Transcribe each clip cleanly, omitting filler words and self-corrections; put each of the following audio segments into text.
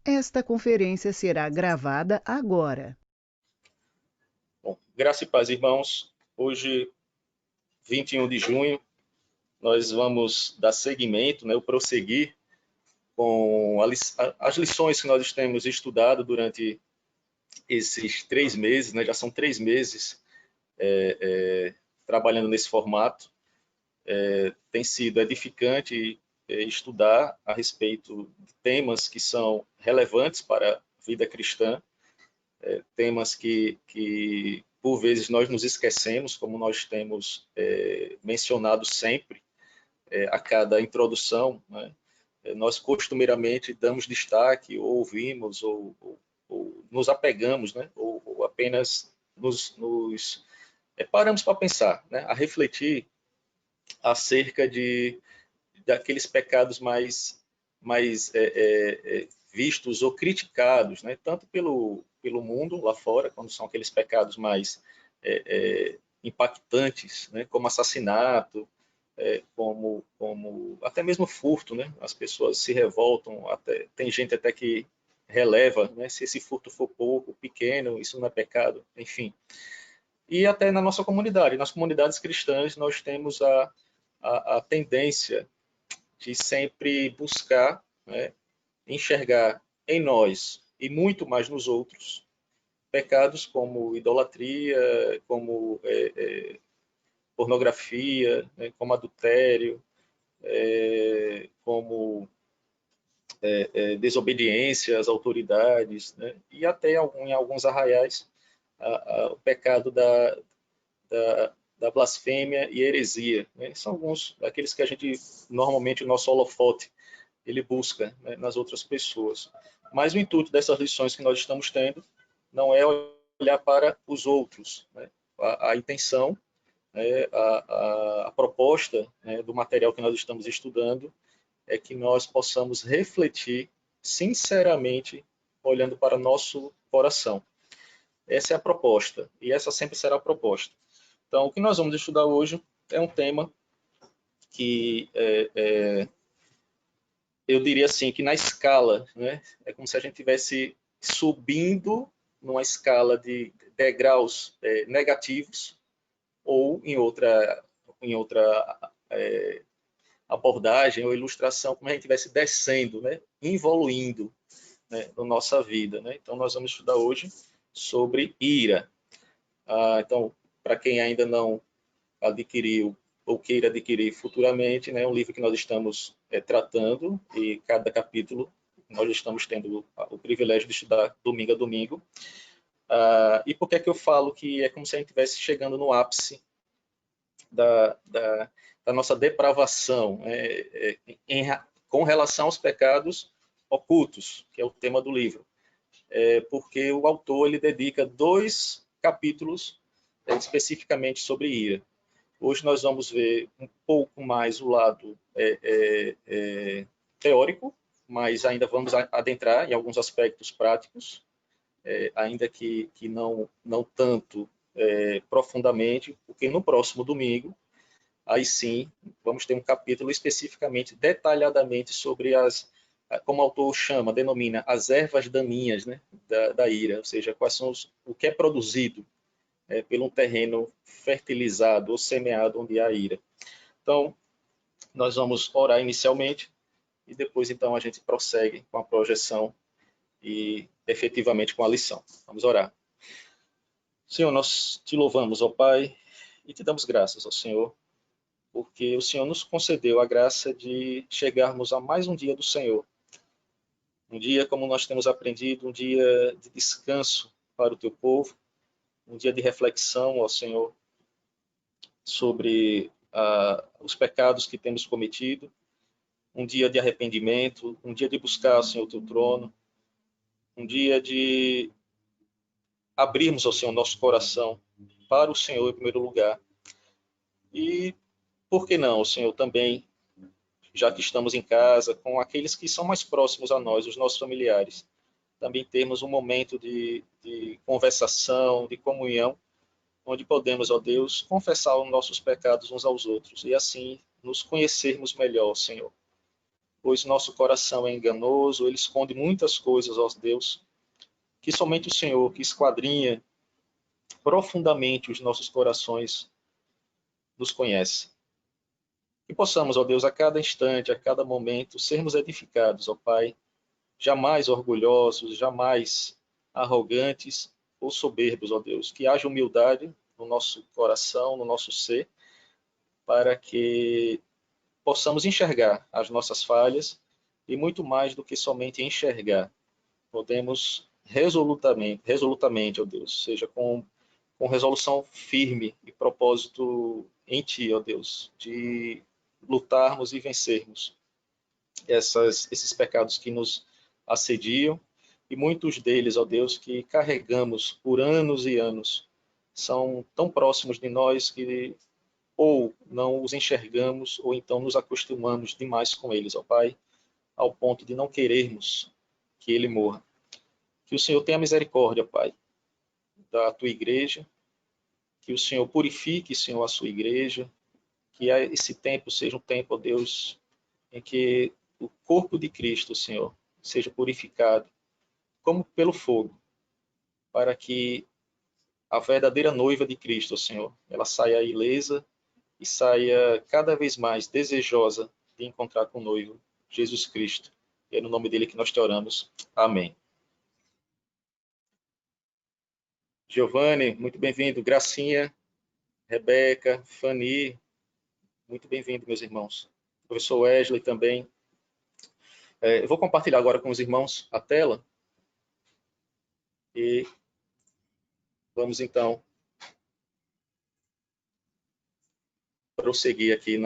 Esta conferência será gravada agora. Bom, graça e paz, irmãos. Hoje, 21 de junho, nós vamos dar seguimento, o prosseguir com as lições que nós temos estudado durante esses 3 meses, Já são 3 meses trabalhando nesse formato. Tem sido edificante estudar a respeito de temas que são relevantes para a vida cristã, temas que por vezes nós nos esquecemos, como nós temos mencionado sempre a cada introdução, nós costumeiramente damos destaque, ou ouvimos, ou nos apegamos, ou apenas nos paramos para pensar, a refletir acerca daqueles pecados mais vistos ou criticados, tanto pelo mundo lá fora, quando são aqueles pecados mais impactantes, como assassinato, como até mesmo furto, As pessoas se revoltam, tem gente até que releva, se esse furto for pouco, pequeno, isso não é pecado, enfim. E até na nossa comunidade, nas comunidades cristãs, nós temos a tendência de sempre buscar, enxergar em nós e muito mais nos outros pecados como idolatria, como pornografia, como adultério, como desobediência às autoridades, e até em alguns arraiais o pecado da blasfêmia e heresia. São alguns daqueles que a gente, normalmente, o nosso holofote, ele busca nas outras pessoas. Mas o intuito dessas lições que nós estamos tendo não é olhar para os outros. A intenção, a proposta do material que nós estamos estudando é que nós possamos refletir sinceramente, olhando para nosso coração. Essa é a proposta, e essa sempre será a proposta. Então, o que nós vamos estudar hoje é um tema que eu diria assim, que na escala, é como se a gente estivesse subindo numa escala de degraus negativos, ou em outra abordagem ou ilustração, como a gente estivesse descendo, evoluindo, na nossa vida. Então, nós vamos estudar hoje sobre ira. Então, para quem ainda não adquiriu ou queira adquirir futuramente, um livro que nós estamos tratando, e cada capítulo nós estamos tendo o privilégio de estudar domingo a domingo. E por que é que eu falo que é como se a gente estivesse chegando no ápice da nossa depravação com relação aos pecados ocultos, que é o tema do livro? Porque o autor ele dedica 2 capítulos especificamente sobre ira. Hoje nós vamos ver um pouco mais o lado teórico, mas ainda vamos adentrar em alguns aspectos práticos, ainda que não tanto profundamente, porque no próximo domingo, aí sim, vamos ter um capítulo especificamente, detalhadamente sobre como o autor chama, denomina, as ervas daninhas, da ira, ou seja, quais são o que é produzido por um terreno fertilizado ou semeado onde há ira. Então, nós vamos orar inicialmente e depois, então, a gente prossegue com a projeção e efetivamente com a lição. Vamos orar. Senhor, nós te louvamos, ó Pai, e te damos graças, ó Senhor, porque o Senhor nos concedeu a graça de chegarmos a mais um dia do Senhor. Um dia, como nós temos aprendido, um dia de descanso para o teu povo, um dia de reflexão, ó Senhor, sobre os pecados que temos cometido, um dia de arrependimento, um dia de buscar, Senhor, o teu trono, um dia de abrirmos, ó Senhor, nosso coração para o Senhor em primeiro lugar. E, por que não, Senhor, também, já que estamos em casa, com aqueles que são mais próximos a nós, os nossos familiares, também termos um momento de conversação, de comunhão, onde podemos, ó Deus, confessar os nossos pecados uns aos outros e assim nos conhecermos melhor, Senhor. pois nosso coração é enganoso, ele esconde muitas coisas, ó Deus, que somente o Senhor, que esquadrinha profundamente os nossos corações, nos conhece. Que possamos, ó Deus, a cada instante, a cada momento, sermos edificados, ó Pai, jamais orgulhosos, jamais arrogantes ou soberbos, ó Deus. Que haja humildade no nosso coração, no nosso ser, para que possamos enxergar as nossas falhas e muito mais do que somente enxergar. Podemos resolutamente, ó Deus, seja com resolução firme e propósito em Ti, ó Deus, de lutarmos e vencermos esses pecados que nos assediam, e muitos deles, ó Deus, que carregamos por anos e anos, são tão próximos de nós que ou não os enxergamos, ou então nos acostumamos demais com eles, ó Pai, ao ponto de não querermos que ele morra. Que o Senhor tenha misericórdia, Pai, da Tua igreja, que o Senhor purifique, Senhor, a Sua igreja, que esse tempo seja um tempo, ó Deus, em que o corpo de Cristo, Senhor, seja purificado, como pelo fogo, para que a verdadeira noiva de Cristo, Senhor, ela saia ilesa e saia cada vez mais desejosa de encontrar com o noivo, Jesus Cristo. E é no nome dele que nós te oramos. Amém. Giovanni, muito bem-vindo. Gracinha, Rebeca, Fanny, muito bem-vindo, meus irmãos. Professor Wesley também. Eu vou compartilhar agora com os irmãos a tela e vamos então prosseguir aqui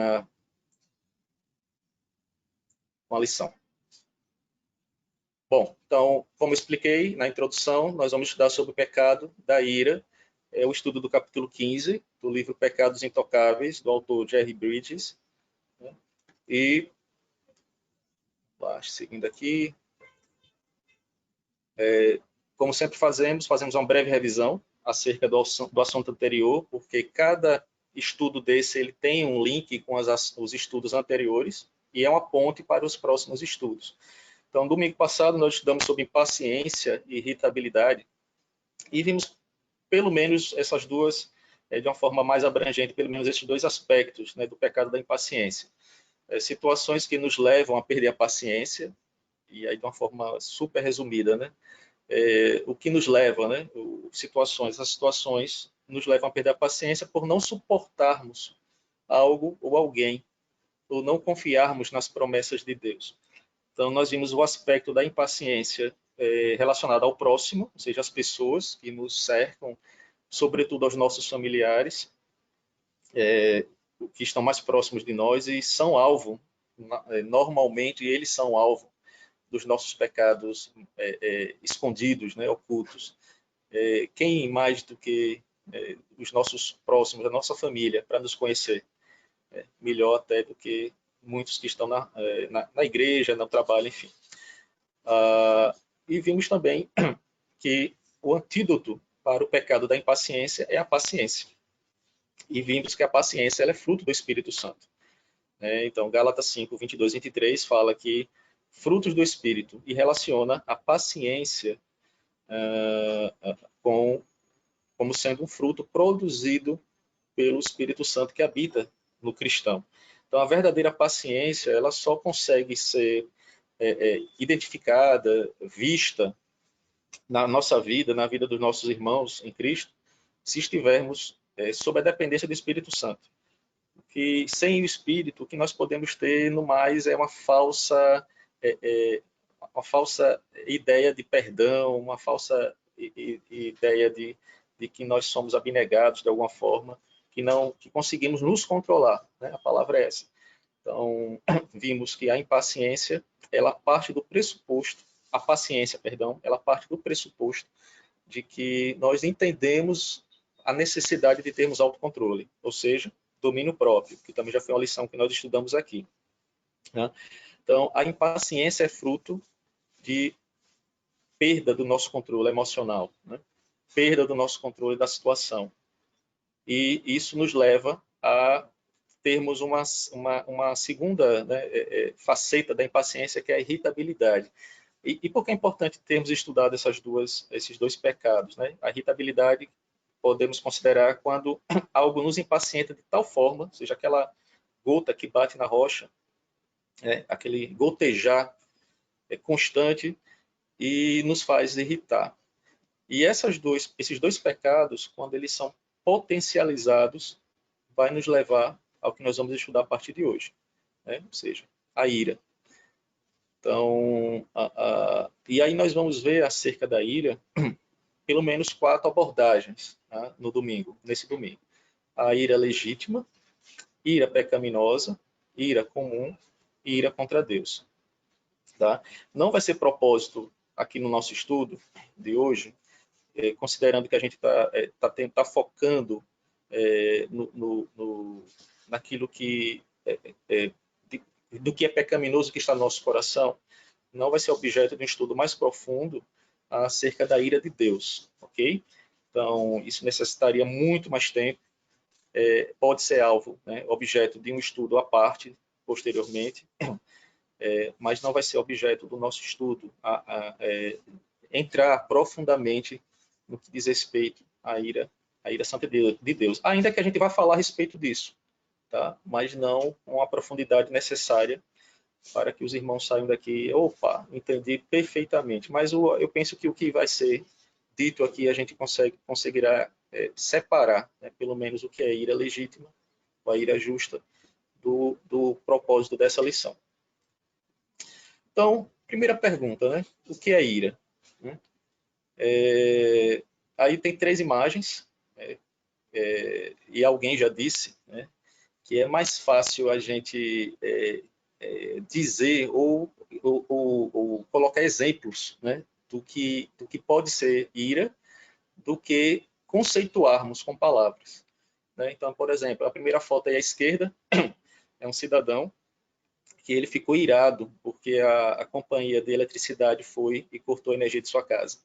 com a lição. Bom, então, como expliquei na introdução, nós vamos estudar sobre o pecado da ira, o estudo do capítulo 15 do livro Pecados Intocáveis, do autor Jerry Bridges. Né? E, seguindo aqui, como sempre fazemos uma breve revisão acerca do assunto anterior, porque cada estudo desse ele tem um link com os estudos anteriores e é uma ponte para os próximos estudos. Então, domingo passado, nós estudamos sobre impaciência e irritabilidade e vimos pelo menos essas duas, de uma forma mais abrangente, pelo menos esses dois aspectos, né, do pecado da impaciência. Situações que nos levam a perder a paciência, e aí de uma forma super resumida, né? O que nos leva, né? Essas situações nos levam a perder a paciência por não suportarmos algo ou alguém, ou não confiarmos nas promessas de Deus. Então, nós vimos o aspecto da impaciência relacionado ao próximo, ou seja, as pessoas que nos cercam, sobretudo aos nossos familiares, que estão mais próximos de nós e são alvo, normalmente eles são alvo dos nossos pecados escondidos, né, ocultos. Quem mais do que os nossos próximos, a nossa família, para nos conhecer melhor até do que muitos que estão na igreja, no trabalho, enfim. E vimos também que o antídoto para o pecado da impaciência é a paciência. E vimos que a paciência ela é fruto do Espírito Santo. Então, Gálatas 5, 22 e 23 fala que frutos do Espírito e relaciona a paciência como sendo um fruto produzido pelo Espírito Santo que habita no cristão. Então, a verdadeira paciência ela só consegue ser identificada, vista na nossa vida, na vida dos nossos irmãos em Cristo, se estivermos sob a dependência do Espírito Santo. Que sem o Espírito, o que nós podemos ter no mais é uma falsa ideia de perdão, uma falsa ideia de que nós somos abnegados de alguma forma, que conseguimos nos controlar, né? A palavra é essa. Então, vimos que a impaciência, ela parte do pressuposto, a paciência, perdão, ela parte do pressuposto de que nós entendemos a necessidade de termos autocontrole, ou seja, domínio próprio, que também já foi uma lição que nós estudamos aqui. Né? Então, a impaciência é fruto de perda do nosso controle emocional, né? Perda do nosso controle da situação. E isso nos leva a termos uma segunda, né, faceta da impaciência, que é a irritabilidade. E por que é importante termos estudado esses dois pecados? Né? A irritabilidade podemos considerar quando algo nos impacienta de tal forma, ou seja, aquela gota que bate na rocha, aquele gotejar constante e nos faz irritar. E esses dois pecados, quando eles são potencializados, vai nos levar ao que nós vamos estudar a partir de hoje, né? Ou seja, a ira. Então, e aí nós vamos ver acerca da ira pelo menos 4 abordagens, tá? Nesse domingo. A ira legítima, ira pecaminosa, ira comum e ira contra Deus. Tá? Não vai ser propósito aqui no nosso estudo de hoje, considerando que a gente tá focando naquilo que do que é pecaminoso que está no nosso coração, não vai ser objeto de um estudo mais profundo acerca da ira de Deus, ok? Então, isso necessitaria muito mais tempo, pode ser alvo, né, objeto de um estudo à parte, posteriormente, mas não vai ser objeto do nosso estudo entrar profundamente no que diz respeito à ira santa de Deus, ainda que a gente vá falar a respeito disso, tá? Mas não com a profundidade necessária para que os irmãos saiam daqui, opa, entendi perfeitamente. Mas eu penso que o que vai ser dito aqui a gente conseguirá separar, né, pelo menos o que é ira legítima, a ira justa, do propósito dessa lição. Então, primeira pergunta, né? O que é ira? Aí tem 3 imagens, e alguém já disse, né, que é mais fácil a gente dizer ou colocar exemplos, né, do que pode ser ira, do que conceituarmos com palavras. Né? Então, por exemplo, a primeira foto aí à esquerda é um cidadão que ele ficou irado porque a companhia de eletricidade foi e cortou a energia de sua casa.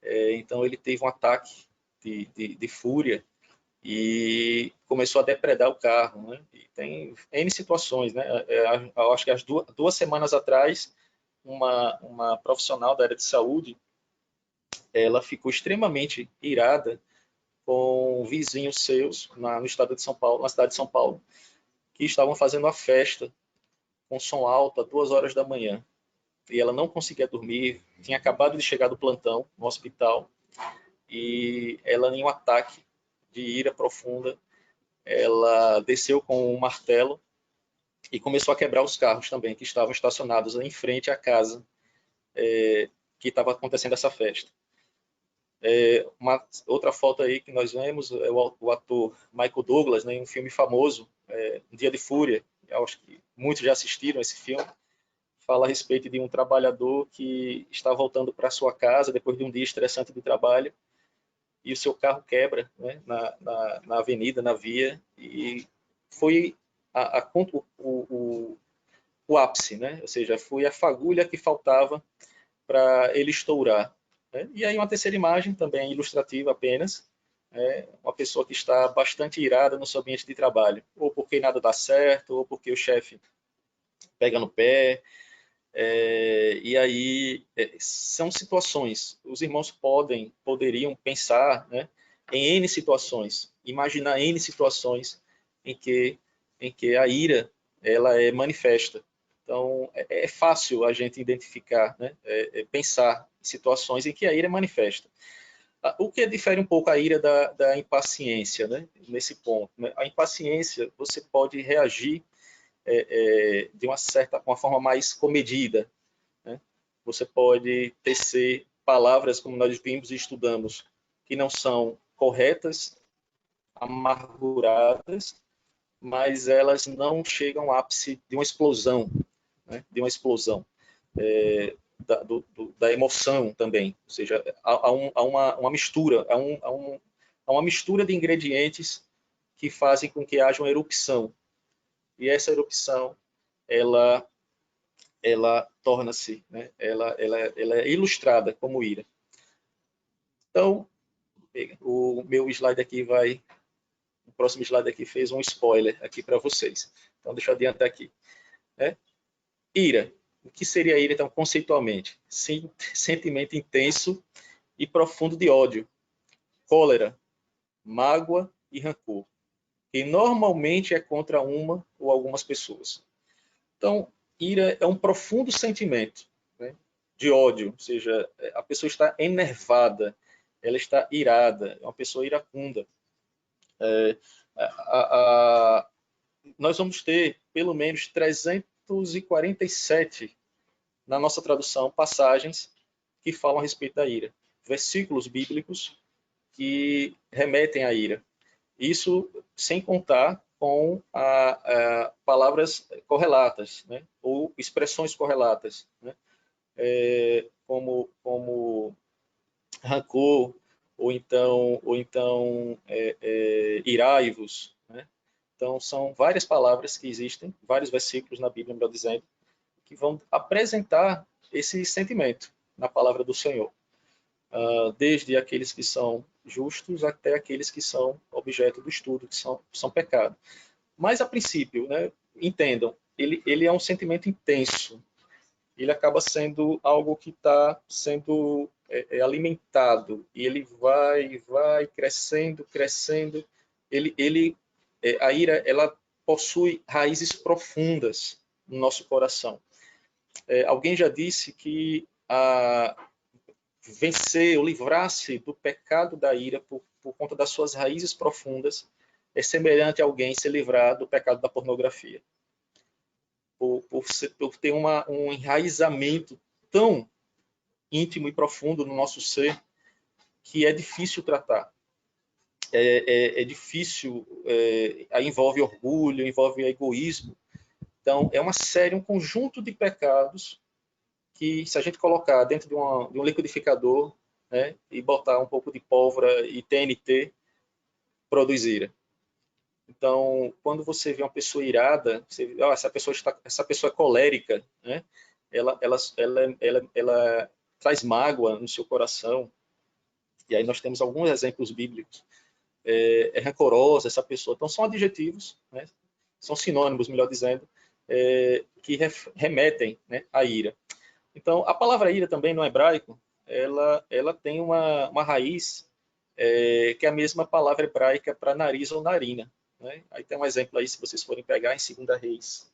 Então, ele teve um ataque de fúria e começou a depredar o carro, né? E tem N situações, né? Eu acho que as 2 semanas atrás, uma profissional da área de saúde, ela ficou extremamente irada com vizinhos seus no estado de São Paulo, na cidade de São Paulo, que estavam fazendo uma festa com som alto às 2 horas da manhã. E ela não conseguia dormir, tinha acabado de chegar do plantão no hospital, e ela, em um ataque de ira profunda, ela desceu com um martelo e começou a quebrar os carros também, que estavam estacionados em frente à casa que estava acontecendo essa festa. Uma outra foto aí que nós vemos é o ator Michael Douglas, né, em um filme famoso, Um Dia de Fúria. Eu acho que muitos já assistiram esse filme. Fala a respeito de um trabalhador que está voltando para sua casa depois de um dia estressante de trabalho, e o seu carro quebra, né, na avenida, na via, e foi o ápice, né? Ou seja, foi a fagulha que faltava para ele estourar. Né? E aí uma terceira imagem, também ilustrativa apenas, uma pessoa que está bastante irada no seu ambiente de trabalho, ou porque nada dá certo, ou porque o chefe pega no pé, e aí são situações. Os irmãos poderiam pensar, né, em N situações, imaginar N situações em que a ira ela é manifesta. Então, é fácil a gente identificar, né, pensar em situações em que a ira é manifesta. O que difere um pouco a ira da impaciência, né, nesse ponto? Né? A impaciência, você pode reagir de uma forma mais comedida, né? Você pode tecer palavras, como nós vimos e estudamos, que não são corretas, amarguradas, mas elas não chegam ao ápice de uma explosão, né? De uma explosão da emoção também. Ou seja, há uma mistura, há uma mistura de ingredientes que fazem com que haja uma erupção. E essa erupção, ela torna-se, né, ela é ilustrada como ira. Então, o meu slide aqui vai O próximo slide aqui fez um spoiler aqui para vocês. Então, deixa eu adiantar aqui. Ira. O que seria ira, então, conceitualmente? Sentimento intenso e profundo de ódio, cólera, mágoa e rancor, que normalmente é contra uma ou algumas pessoas. Então, ira é um profundo sentimento, né, de ódio, ou seja, a pessoa está enervada, ela está irada, é uma pessoa iracunda. Nós vamos ter pelo menos 347 na nossa tradução passagens que falam a respeito da ira, versículos bíblicos que remetem à ira. Isso sem contar com palavras correlatas, né? Ou expressões correlatas, né? Como rancor, ou então irai-vos. Né? Então, são várias palavras que existem, vários versículos na Bíblia, melhor dizendo, que vão apresentar esse sentimento na palavra do Senhor. Desde aqueles que são justos até aqueles que são objeto do estudo, que são pecado. Mas, a princípio, né, entendam, ele é um sentimento intenso, ele acaba sendo algo que está sendo alimentado, e ele vai crescendo. A ira, ela possui raízes profundas no nosso coração. Alguém já disse que vencer ou livrar-se do pecado da ira por conta das suas raízes profundas é semelhante a alguém se livrar do pecado da pornografia. Por ter um enraizamento tão íntimo e profundo no nosso ser que é difícil tratar. É difícil, envolve orgulho, envolve egoísmo. Então, é uma série, um conjunto de pecados que, se a gente colocar dentro de um liquidificador, né, e botar um pouco de pólvora e TNT, produz ira. Então, quando você vê uma pessoa irada, você vê, essa pessoa é colérica, né? Ela traz mágoa no seu coração. E aí nós temos alguns exemplos bíblicos. É rancorosa essa pessoa. Então, são adjetivos, né? São sinônimos, melhor dizendo, que remetem, né, à ira. Então, a palavra ira também no hebraico, ela tem uma raiz que é a mesma palavra hebraica para nariz ou narina. Né? Aí tem um exemplo aí, se vocês forem pegar em 2 Reis,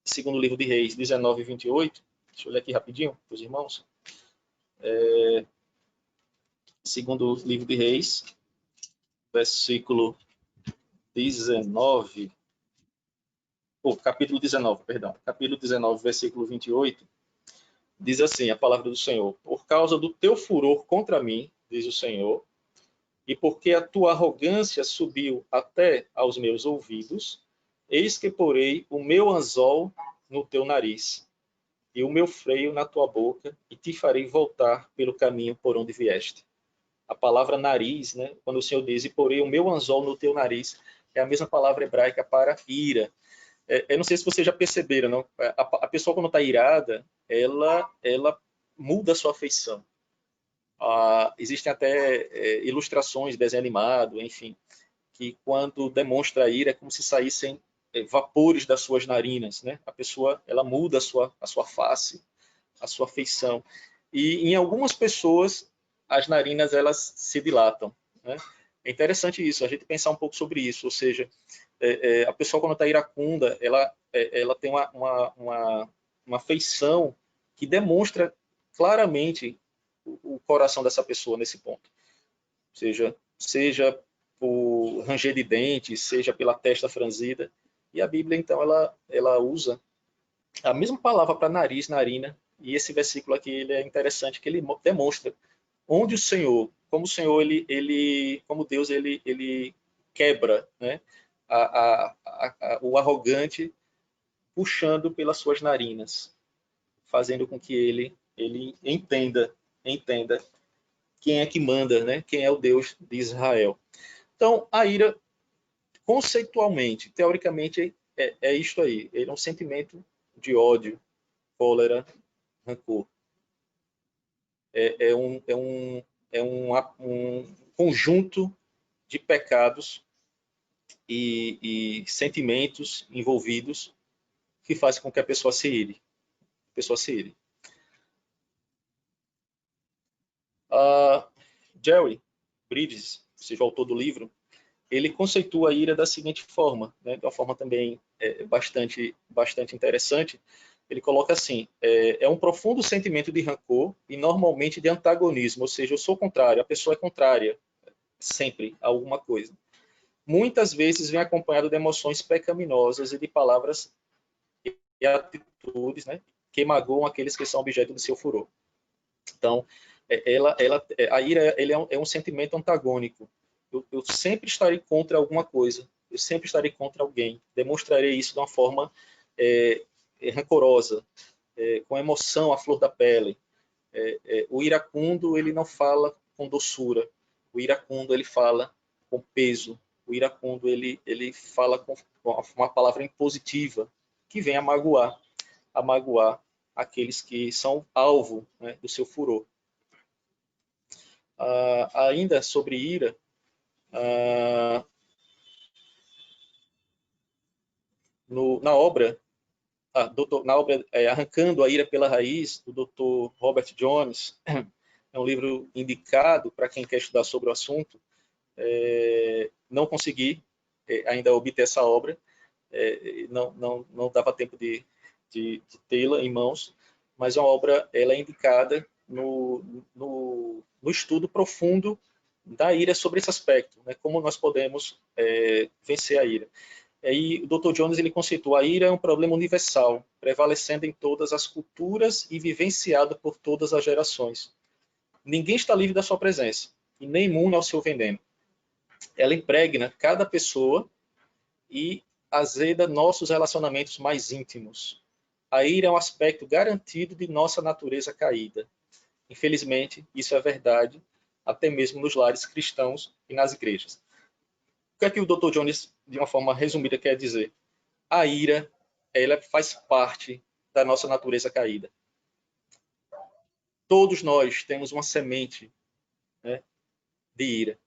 segundo livro de Reis, 19 e 28. Deixa eu ler aqui rapidinho para os irmãos. Segundo livro de Reis, versículo 19, capítulo 19, perdão. Capítulo 19, versículo 28, diz assim a palavra do Senhor: por causa do teu furor contra mim, diz o Senhor, e porque a tua arrogância subiu até aos meus ouvidos, eis que porei o meu anzol no teu nariz, e o meu freio na tua boca, e te farei voltar pelo caminho por onde vieste. A palavra nariz, né, quando o Senhor diz, e porei o meu anzol no teu nariz, é a mesma palavra hebraica para ira. Eu não sei se vocês já perceberam, não? A pessoa, quando está irada, ela muda a sua feição. Existem até ilustrações, desenho animado, enfim, que quando demonstra a ira é como se saíssem vapores das suas narinas, né? A pessoa, ela muda a sua face, a sua feição. E em algumas pessoas as narinas, elas se dilatam, né? É interessante isso, a gente pensar um pouco sobre isso, ou seja, a pessoa, quando está iracunda, ela tem uma feição que demonstra claramente o coração dessa pessoa nesse ponto. Seja por ranger de dentes, seja pela testa franzida. E a Bíblia, então, ela usa a mesma palavra para nariz, narina, e esse versículo aqui ele é interessante, que ele demonstra onde o Senhor, como o Senhor, como Deus, ele quebra, né, o arrogante, puxando pelas suas narinas, fazendo com que ele entenda quem é que manda, né, quem é o Deus de Israel. Então, a ira, conceitualmente, teoricamente, é isto aí. Ele é um sentimento de ódio, cólera, rancor. É um conjunto de pecados e sentimentos envolvidos que fazem com que a pessoa se ire. Jerry Bridges, ou seja, o autor do livro, ele conceitua a ira da seguinte forma, né, de uma forma também bastante interessante. Ele coloca assim: é um profundo sentimento de rancor e normalmente de antagonismo, ou seja, eu sou contrário, a pessoa é contrária sempre a alguma coisa. Muitas vezes vem acompanhado de emoções pecaminosas e de palavras e atitudes, né, que magoam aqueles que são objeto de seu furor. Então, a ira é um sentimento antagônico. Eu sempre estarei contra alguma coisa, eu sempre estarei contra alguém. Demonstrarei isso de uma forma rancorosa, com emoção à flor da pele. O iracundo, ele não fala com doçura. O iracundo, ele fala com peso. O iracundo, ele fala com uma palavra impositiva, que vem a magoar aqueles que são alvo, né, do seu furor. Ainda sobre ira, na obra Arrancando a Ira pela Raiz, do Dr. Robert Jones, é um livro indicado para quem quer estudar sobre o assunto. Não consegui ainda obter essa obra, não dava tempo de tê-la em mãos, mas a obra ela é indicada no estudo profundo da ira sobre esse aspecto, né? Como nós podemos vencer a ira. E o Dr. Jones ele conceitua a ira é um problema universal, prevalecendo em todas as culturas e vivenciado por todas as gerações. Ninguém está livre da sua presença e nem imune ao seu veneno. Ela impregna cada pessoa e azeda nossos relacionamentos mais íntimos. A ira é um aspecto garantido de nossa natureza caída. Infelizmente, isso é verdade até mesmo nos lares cristãos e nas igrejas. O que é que o Dr. Jones, de uma forma resumida, quer dizer? A ira, ela faz parte da nossa natureza caída. Todos nós temos uma semente, né, de ira.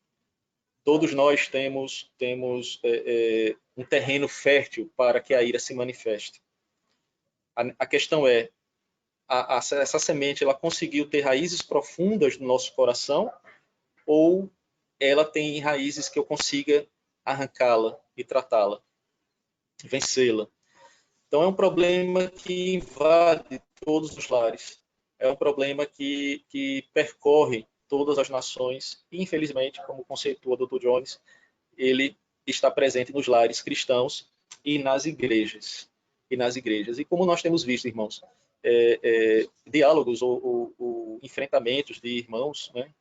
Todos nós temos um terreno fértil para que a ira se manifeste. A questão é, essa semente ela conseguiu ter raízes profundas no nosso coração ou ela tem raízes que eu consiga arrancá-la e tratá-la, vencê-la? Então é um problema que invade todos os lares. É um problema que percorre todas as nações e, infelizmente, como conceitua o Dr. Jones, ele está presente nos lares cristãos e nas igrejas. E como nós temos visto, irmãos, diálogos ou enfrentamentos de irmãos, né,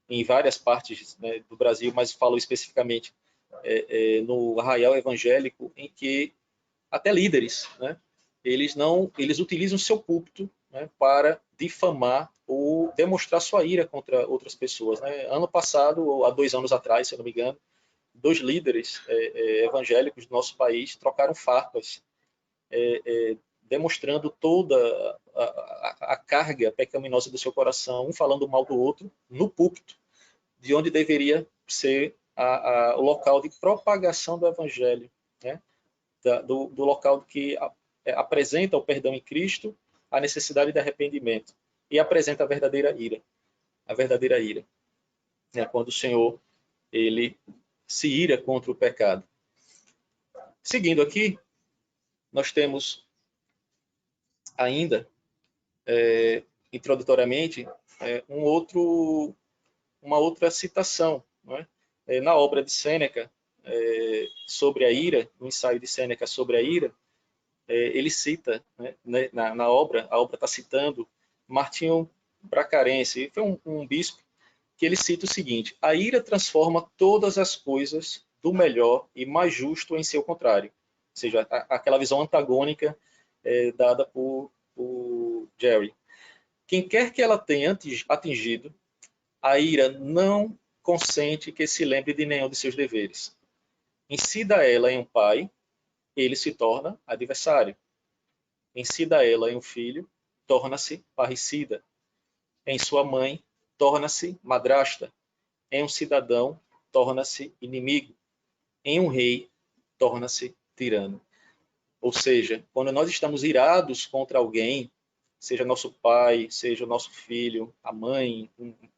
em várias partes, né, do Brasil, mas falo especificamente no arraial evangélico, em que até líderes, né, eles utilizam o seu púlpito, né, para difamar ou demonstrar sua ira contra outras pessoas, né? Ano passado, ou há 2 anos atrás, se eu não me engano, 2 líderes evangélicos do nosso país trocaram farpas, demonstrando toda a carga pecaminosa do seu coração, um falando mal do outro, no púlpito, de onde deveria ser o local de propagação do evangelho, né? Do local que apresenta o perdão em Cristo, a necessidade de arrependimento e apresenta a verdadeira ira. A verdadeira ira é quando o Senhor ele se ira contra o pecado. Seguindo aqui, nós temos ainda, introdutoriamente, uma outra citação, não é? Na obra de Sêneca, sobre a ira, no ensaio de Sêneca sobre a ira, ele cita, né, na obra, a obra está citando Martinho Bracarense, foi um bispo, que ele cita o seguinte: a ira transforma todas as coisas do melhor e mais justo em seu contrário. Ou seja, aquela visão antagônica dada por Jerry. Quem quer que ela tenha atingido, a ira não consente que se lembre de nenhum de seus deveres. Incida ela em um pai, ele se torna adversário. Incida ela em um filho, torna-se parricida. Em sua mãe, torna-se madrasta. Em um cidadão, torna-se inimigo. em um rei torna-se tirano. Ou seja, quando nós estamos irados contra alguém, seja nosso pai, seja o nosso filho, a mãe,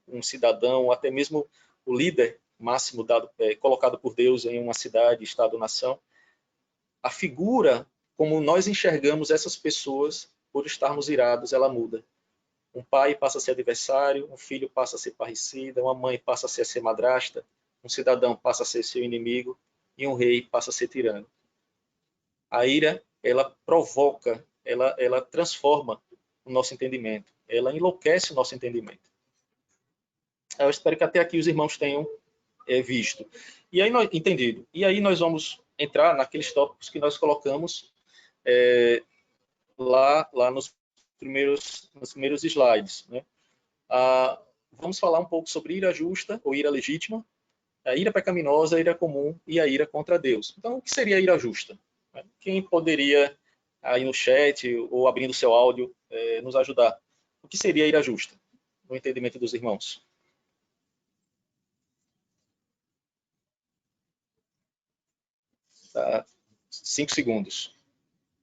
um cidadão, até mesmo o líder máximo colocado por Deus em uma cidade, estado, nação, a figura como nós enxergamos essas pessoas por estarmos irados, ela muda. Um pai passa a ser adversário, um filho passa a ser parricida, uma mãe passa a ser madrasta, um cidadão passa a ser seu inimigo e um rei passa a ser tirano. A ira, ela provoca, ela transforma o nosso entendimento, ela enlouquece o nosso entendimento. Eu espero que até aqui os irmãos tenham visto. E aí, entendido. E aí nós vamos entrar naqueles tópicos que nós colocamos lá nos primeiros slides. Né? Vamos falar um pouco sobre ira justa ou ira legítima, a ira pecaminosa, a ira comum e a ira contra Deus. Então, o que seria a ira justa? Quem poderia, aí no chat ou abrindo seu áudio, nos ajudar? O que seria a ira justa, no entendimento dos irmãos? Tá. 5 segundos.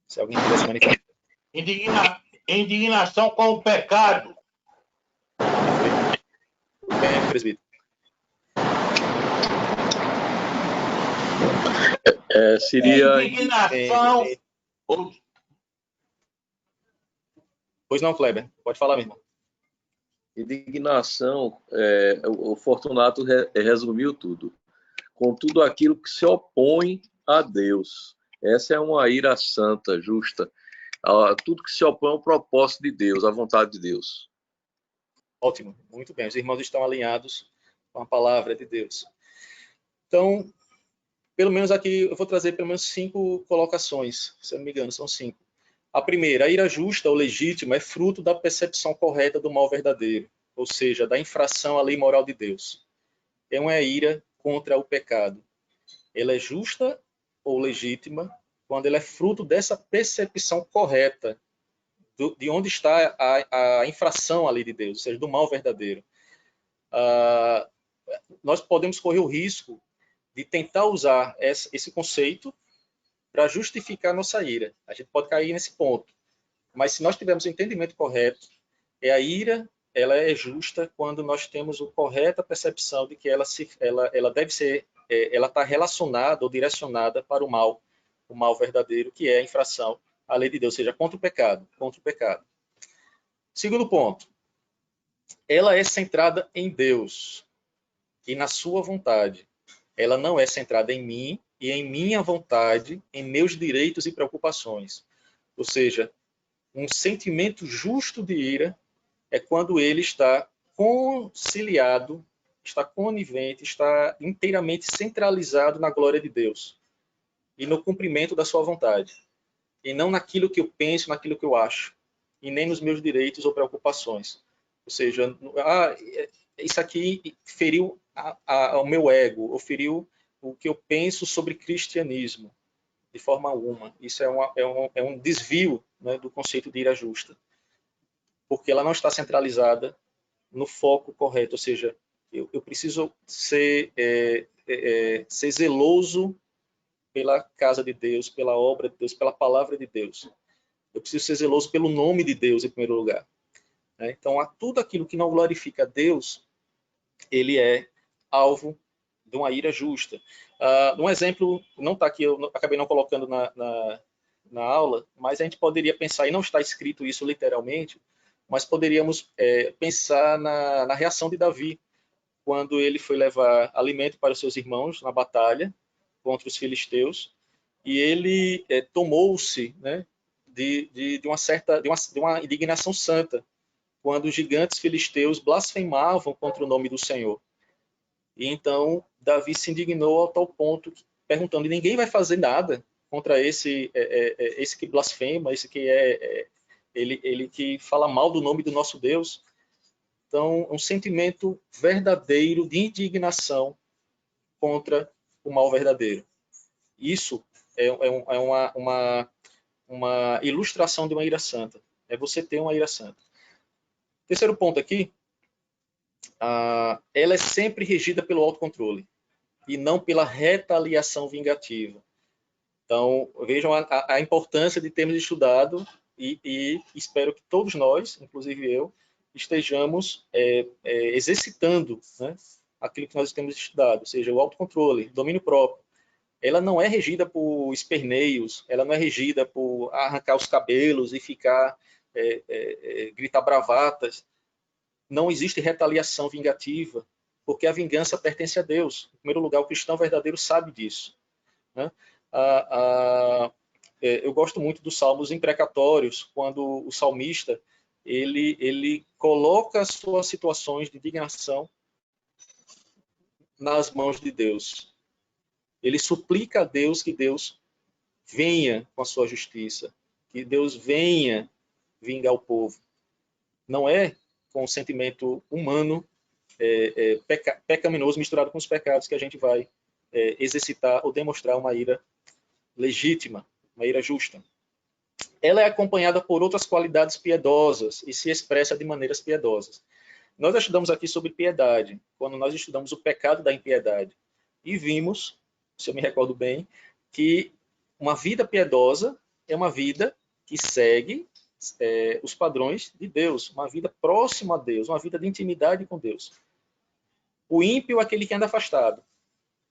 Se alguém tivesse manifestado. Indignação com o pecado. Bem, presbítero. Seria indignação. Pois não, Kleber. Pode falar, meu irmão. Indignação, o Fortunato resumiu tudo. Com tudo aquilo que se opõe a Deus. Essa é uma ira santa, justa. Tudo que se opõe ao propósito de Deus, à vontade de Deus. Ótimo, muito bem. Os irmãos estão alinhados com a palavra de Deus. Então, pelo menos aqui, eu vou trazer pelo menos 5 colocações, se eu não me engano, são 5. A primeira, a ira justa ou legítima é fruto da percepção correta do mal verdadeiro, ou seja, da infração à lei moral de Deus. É uma ira contra o pecado. Ela é justa ou legítima quando ela é fruto dessa percepção correta de onde está a infração à lei de Deus, ou seja, do mal verdadeiro. Nós podemos correr o risco de tentar usar esse conceito para justificar nossa ira. A gente pode cair nesse ponto. Mas se nós tivermos o entendimento correto, a ira ela é justa quando nós temos a correta percepção de que ela deve ser, ela está relacionada ou direcionada para o mal verdadeiro, que é a infração à lei de Deus, ou seja, contra o pecado. Segundo ponto, ela é centrada em Deus e na sua vontade. Ela não é centrada em mim e em minha vontade, em meus direitos e preocupações. Ou seja, um sentimento justo de ira é quando ele está conciliado, está conivente, está inteiramente centralizado na glória de Deus e no cumprimento da sua vontade. E não naquilo que eu penso, naquilo que eu acho, e nem nos meus direitos ou preocupações. Ou seja, isso aqui feriu ao meu ego, ou feriu o que eu penso sobre cristianismo, de forma alguma. Isso é um desvio, né, do conceito de ira justa, porque ela não está centralizada no foco correto, ou seja, eu preciso ser zeloso pela casa de Deus, pela obra de Deus, pela palavra de Deus. Eu preciso ser zeloso pelo nome de Deus, em primeiro lugar. Então, tudo aquilo que não glorifica a Deus, ele é alvo de uma ira justa. Um exemplo, não está aqui, eu acabei não colocando na aula, mas a gente poderia pensar, e não está escrito isso literalmente, mas poderíamos pensar na reação de Davi, quando ele foi levar alimento para os seus irmãos na batalha contra os filisteus, e ele tomou-se, né, de uma indignação santa, quando os gigantes filisteus blasfemavam contra o nome do Senhor. E então Davi se indignou ao tal ponto, perguntando: ninguém vai fazer nada contra esse que blasfema, esse que ele que fala mal do nome do nosso Deus? Então, um sentimento verdadeiro de indignação contra o mal verdadeiro. Isso é uma ilustração de uma ira santa. É você ter uma ira santa. Terceiro ponto aqui, ela é sempre regida pelo autocontrole. e não pela retaliação vingativa. Então, vejam a importância de termos estudado e espero que todos nós, inclusive eu, estejamos exercitando, né, aquilo que nós temos estudado, ou seja, o autocontrole, domínio próprio. Ela não é regida por esperneios, ela não é regida por arrancar os cabelos e ficar, gritar bravatas. Não existe retaliação vingativa, porque a vingança pertence a Deus. Em primeiro lugar, o cristão verdadeiro sabe disso, né? Eu gosto muito dos salmos imprecatórios, quando o salmista ele coloca as suas situações de indignação nas mãos de Deus. Ele suplica a Deus que Deus venha com a sua justiça, que Deus venha vingar o povo. Não é com o sentimento humano pecaminoso misturado com os pecados que a gente vai exercitar ou demonstrar uma ira legítima, uma ira justa. Ela é acompanhada por outras qualidades piedosas e se expressa de maneiras piedosas. Nós estudamos aqui sobre piedade, quando nós estudamos o pecado da impiedade, e vimos, se eu me recordo bem, que uma vida piedosa é uma vida que segue os padrões de Deus, uma vida próxima a Deus, uma vida de intimidade com Deus. O ímpio é aquele que anda afastado.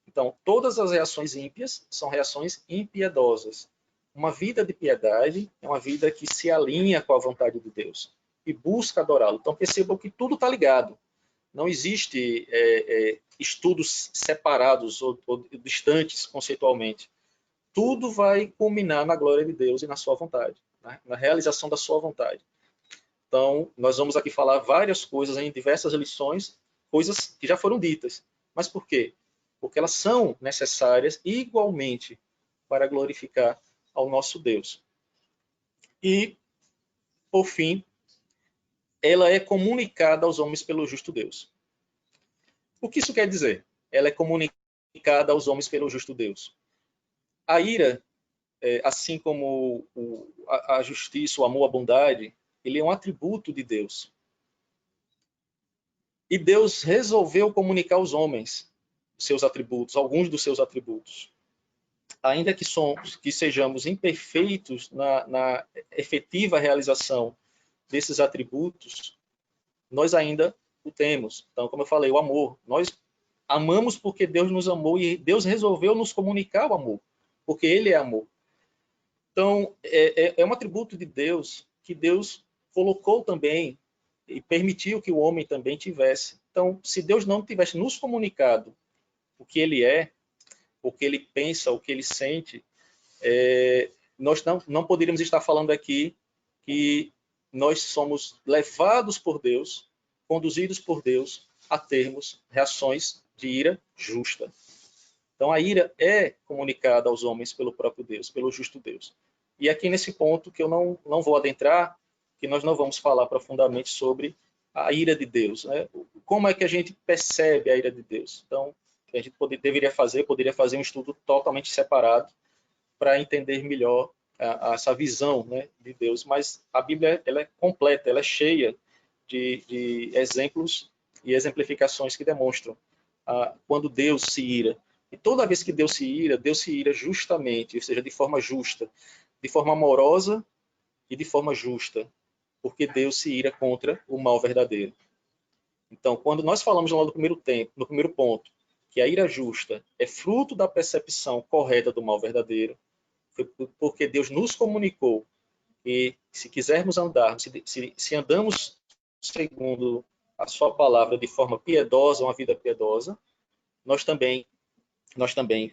Então, todas as reações ímpias são reações impiedosas. Uma vida de piedade é uma vida que se alinha com a vontade de Deus e busca adorá-lo. Então, percebam que tudo está ligado. Não existe estudos separados ou distantes conceitualmente. Tudo vai culminar na glória de Deus e na sua vontade, né? Na realização da sua vontade. Então, nós vamos aqui falar várias coisas em diversas lições, coisas que já foram ditas. Mas por quê? Porque elas são necessárias igualmente para glorificar ao nosso Deus. E, por fim, ela é comunicada aos homens pelo justo Deus. O que isso quer dizer? Ela é comunicada aos homens pelo justo Deus. A ira, assim como a justiça, o amor, a bondade, ele é um atributo de Deus. E Deus resolveu comunicar aos homens seus atributos, alguns dos seus atributos. Ainda que sejamos imperfeitos na efetiva realização desses atributos, nós ainda o temos. Então, como eu falei, o amor. Nós amamos porque Deus nos amou e Deus resolveu nos comunicar o amor, porque Ele é amor. Então, é um atributo de Deus que Deus colocou também e permitiu que o homem também tivesse. Então, se Deus não tivesse nos comunicado o que Ele é, o que Ele pensa, o que Ele sente, nós não poderíamos estar falando aqui que nós somos levados por Deus, conduzidos por Deus a termos reações de ira justa. Então, a ira é comunicada aos homens pelo próprio Deus, pelo justo Deus. E aqui nesse ponto que eu não vou adentrar, que nós não vamos falar profundamente sobre a ira de Deus, né? Como é que a gente percebe a ira de Deus? Então, a gente poderia fazer um estudo totalmente separado para entender melhor essa visão, né, de Deus. Mas a Bíblia ela é completa, ela é cheia de exemplos e exemplificações que demonstram quando Deus se ira. E toda vez que Deus se ira justamente, ou seja, de forma justa, de forma amorosa e de forma justa, porque Deus se ira contra o mal verdadeiro. Então, quando nós falamos lá no primeiro ponto, que a ira justa é fruto da percepção correta do mal verdadeiro, porque Deus nos comunicou que se quisermos andar, se andamos segundo a sua palavra de forma piedosa, uma vida piedosa, nós também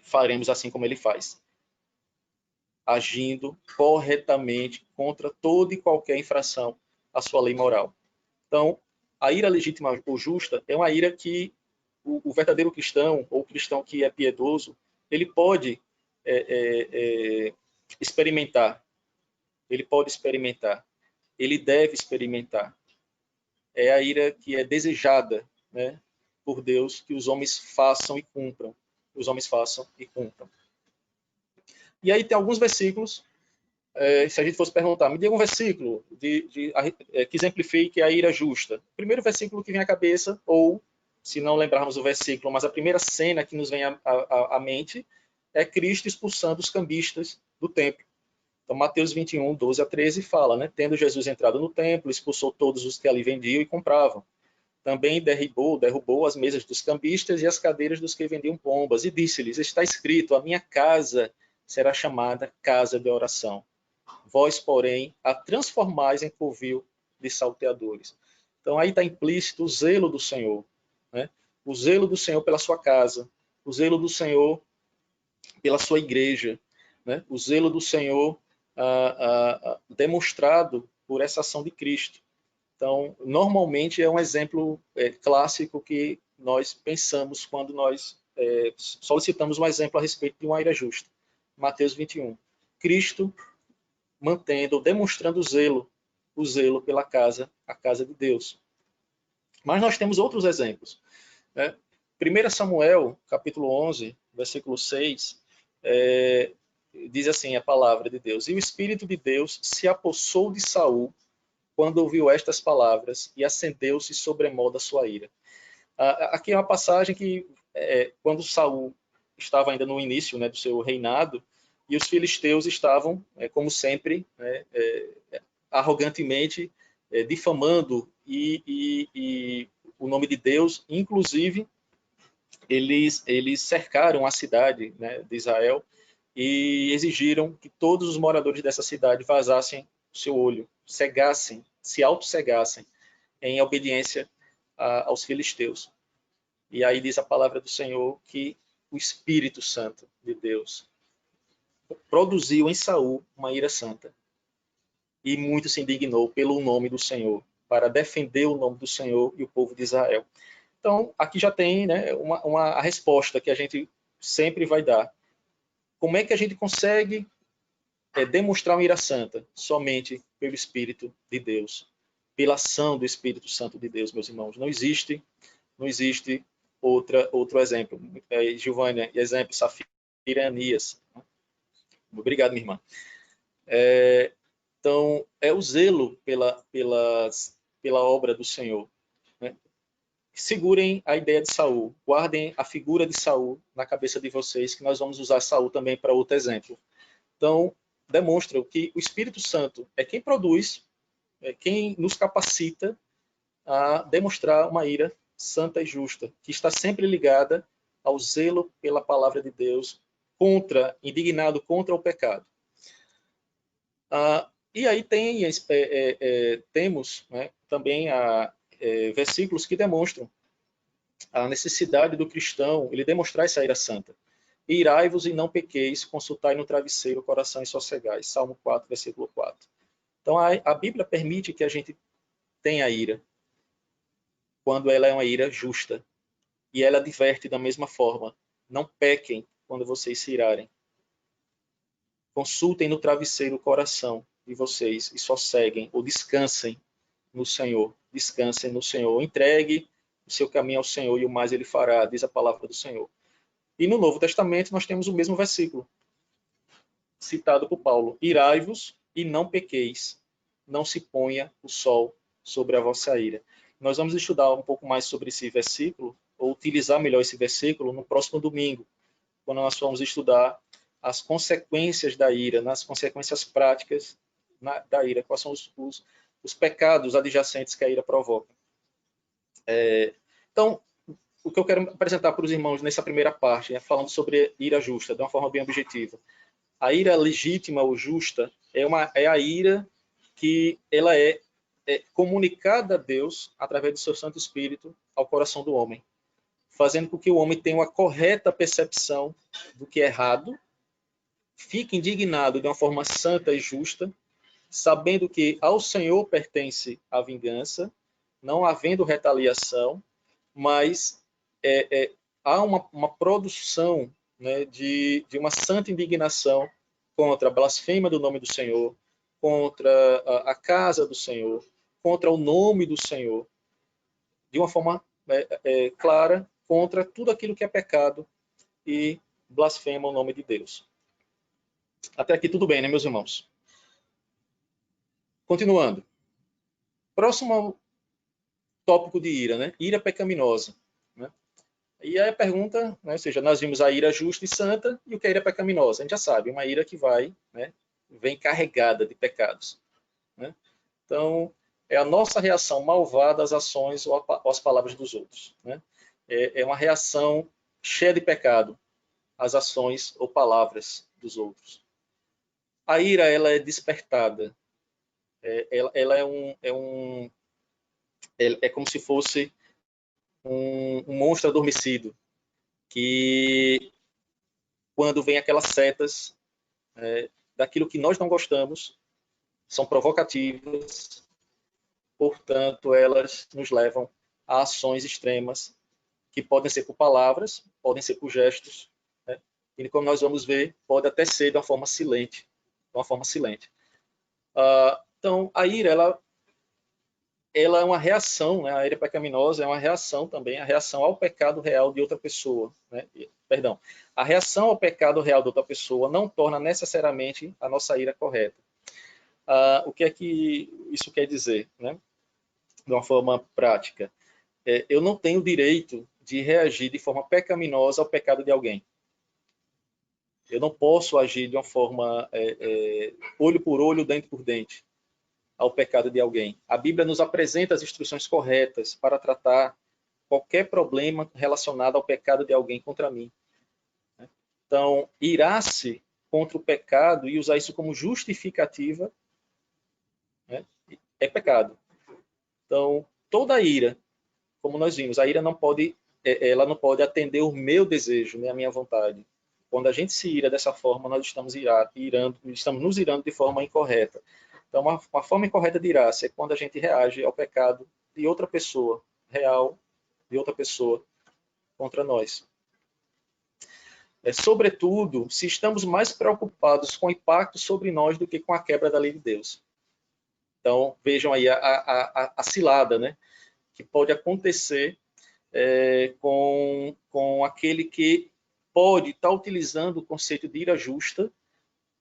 faremos assim como ele faz, agindo corretamente contra toda e qualquer infração à sua lei moral. Então, a ira legítima ou justa é uma ira que o verdadeiro cristão, ou o cristão que é piedoso, ele pode experimentar. Ele pode experimentar. Ele deve experimentar. É a ira que é desejada, né, por Deus, que os homens façam e cumpram. Os homens façam e cumpram. E aí tem alguns versículos, se a gente fosse perguntar, me diga um versículo que exemplifique a ira justa. O primeiro versículo que vem à cabeça, ou se não lembrarmos o versículo, mas a primeira cena que nos vem à mente é Cristo expulsando os cambistas do templo. Então, Mateus 21, 12 a 13 fala, né? Tendo Jesus entrado no templo, expulsou todos os que ali vendiam e compravam. Também derrubou as mesas dos cambistas e as cadeiras dos que vendiam pombas, e disse-lhes, está escrito, a minha casa será chamada casa de oração. Vós, porém, a transformais em covil de salteadores. Então, aí está implícito o zelo do Senhor, né? O zelo do Senhor pela sua casa, o zelo do Senhor pela sua igreja, né? O zelo do Senhor demonstrado por essa ação de Cristo. Então, normalmente é um exemplo clássico que nós pensamos quando nós solicitamos um exemplo a respeito de uma ira justa. Mateus 21. Cristo demonstrando o zelo pela casa, a casa de Deus. Mas nós temos outros exemplos, né? 1 Samuel, capítulo 11, versículo 6, diz assim a palavra de Deus: E o Espírito de Deus se apossou de Saul quando ouviu estas palavras, e acendeu-se sobremodo a sua ira. Aqui é uma passagem que, quando Saul estava ainda no início, né, do seu reinado, e os filisteus estavam, como sempre, arrogantemente difamando e o nome de Deus, inclusive eles cercaram a cidade, né, de Israel e exigiram que todos os moradores dessa cidade vazassem o seu olho, cegassem, se auto-cegassem em obediência aos filisteus. E aí diz a palavra do Senhor que o Espírito Santo de Deus produziu em Saul uma ira santa. E muito se indignou pelo nome do Senhor, para defender o nome do Senhor e o povo de Israel. Então, aqui já tem, né, a resposta que a gente sempre vai dar. Como é que a gente consegue demonstrar uma ira santa? Somente pelo Espírito de Deus, pela ação do Espírito Santo de Deus, meus irmãos. Não existe outro exemplo. Giovânia, exemplo, Safira e Anias. Obrigado, minha irmã. Então, é o zelo pela obra do Senhor, né? Segurem a ideia de Saul, guardem a figura de Saul na cabeça de vocês, que nós vamos usar Saul também para outro exemplo. Então, demonstram que o Espírito Santo é quem produz, é quem nos capacita a demonstrar uma ira santa e justa, que está sempre ligada ao zelo pela palavra de Deus, indignado contra o pecado. E aí temos, né, também versículos que demonstram a necessidade do cristão ele demonstrar essa ira santa. Irai-vos e não pequeis, consultai no travesseiro o coração e sossegais. Salmo 4, versículo 4. Então a Bíblia permite que a gente tenha ira, quando ela é uma ira justa. E ela adverte da mesma forma: não pequem quando vocês se irarem. Consultem no travesseiro o coração de vocês e sosseguem ou descansem no Senhor. Descansem no Senhor. Entregue o seu caminho ao Senhor e o mais ele fará, diz a palavra do Senhor. E no Novo Testamento nós temos o mesmo versículo, citado por Paulo: irai-vos e não pequeis, não se ponha o sol sobre a vossa ira. Nós vamos estudar um pouco mais sobre esse versículo, ou utilizar melhor esse versículo, no próximo domingo, quando nós formos estudar as consequências da ira, nas consequências práticas da ira, quais são os pecados adjacentes que a ira provoca. Então, o que eu quero apresentar para os irmãos nessa primeira parte, falando sobre ira justa, de uma forma bem objetiva. A ira legítima ou justa é a ira que ela é comunicada a Deus através do seu Santo Espírito ao coração do homem, fazendo com que o homem tenha uma correta percepção do que é errado, fique indignado de uma forma santa e justa, sabendo que ao Senhor pertence a vingança, não havendo retaliação, mas há uma produção, né, de uma santa indignação contra a blasfêmia do nome do Senhor, contra a casa do Senhor, contra o nome do Senhor, de uma forma clara, contra tudo aquilo que é pecado e blasfema o nome de Deus. Até aqui tudo bem, né, meus irmãos? Continuando. Próximo tópico de ira, né? Ira pecaminosa. né? E aí a pergunta, né, ou seja, nós vimos a ira justa e santa, e o que é a ira pecaminosa? A gente já sabe, uma ira que vai, né, vem carregada de pecados, né? Então, é a nossa reação malvada às ações ou às palavras dos outros, né? É uma reação cheia de pecado às ações ou palavras dos outros. A ira, ela é despertada. Ela é como se fosse um monstro adormecido, que quando vem aquelas setas daquilo que nós não gostamos, são provocativas, portanto, elas nos levam a ações extremas, que podem ser por palavras, podem ser por gestos, né? E como nós vamos ver, pode até ser de uma forma silente. De uma forma silente. Então, a ira, ela é uma reação, né? A ira pecaminosa é uma reação também, a reação ao pecado real de outra pessoa, né? Perdão, a reação ao pecado real de outra pessoa não torna necessariamente a nossa ira correta. O que é que isso quer dizer, né? De uma forma prática? Eu não tenho direito de reagir de forma pecaminosa ao pecado de alguém. Eu não posso agir de uma forma olho por olho, dente por dente ao pecado de alguém. A Bíblia nos apresenta as instruções corretas para tratar qualquer problema relacionado ao pecado de alguém contra mim. Então, irar-se contra o pecado e usar isso como justificativa, né, é pecado. Então, toda ira, como nós vimos, a ira ela não pode atender o meu desejo, nem a minha vontade. Quando a gente se ira dessa forma, nós estamos estamos nos irando de forma incorreta. Então, uma forma incorreta de irar-se é quando a gente reage ao pecado de outra pessoa, real, de outra pessoa, contra nós. Sobretudo, se estamos mais preocupados com o impacto sobre nós do que com a quebra da lei de Deus. Então, vejam aí a cilada, né, que pode acontecer com aquele que pode estar utilizando o conceito de ira justa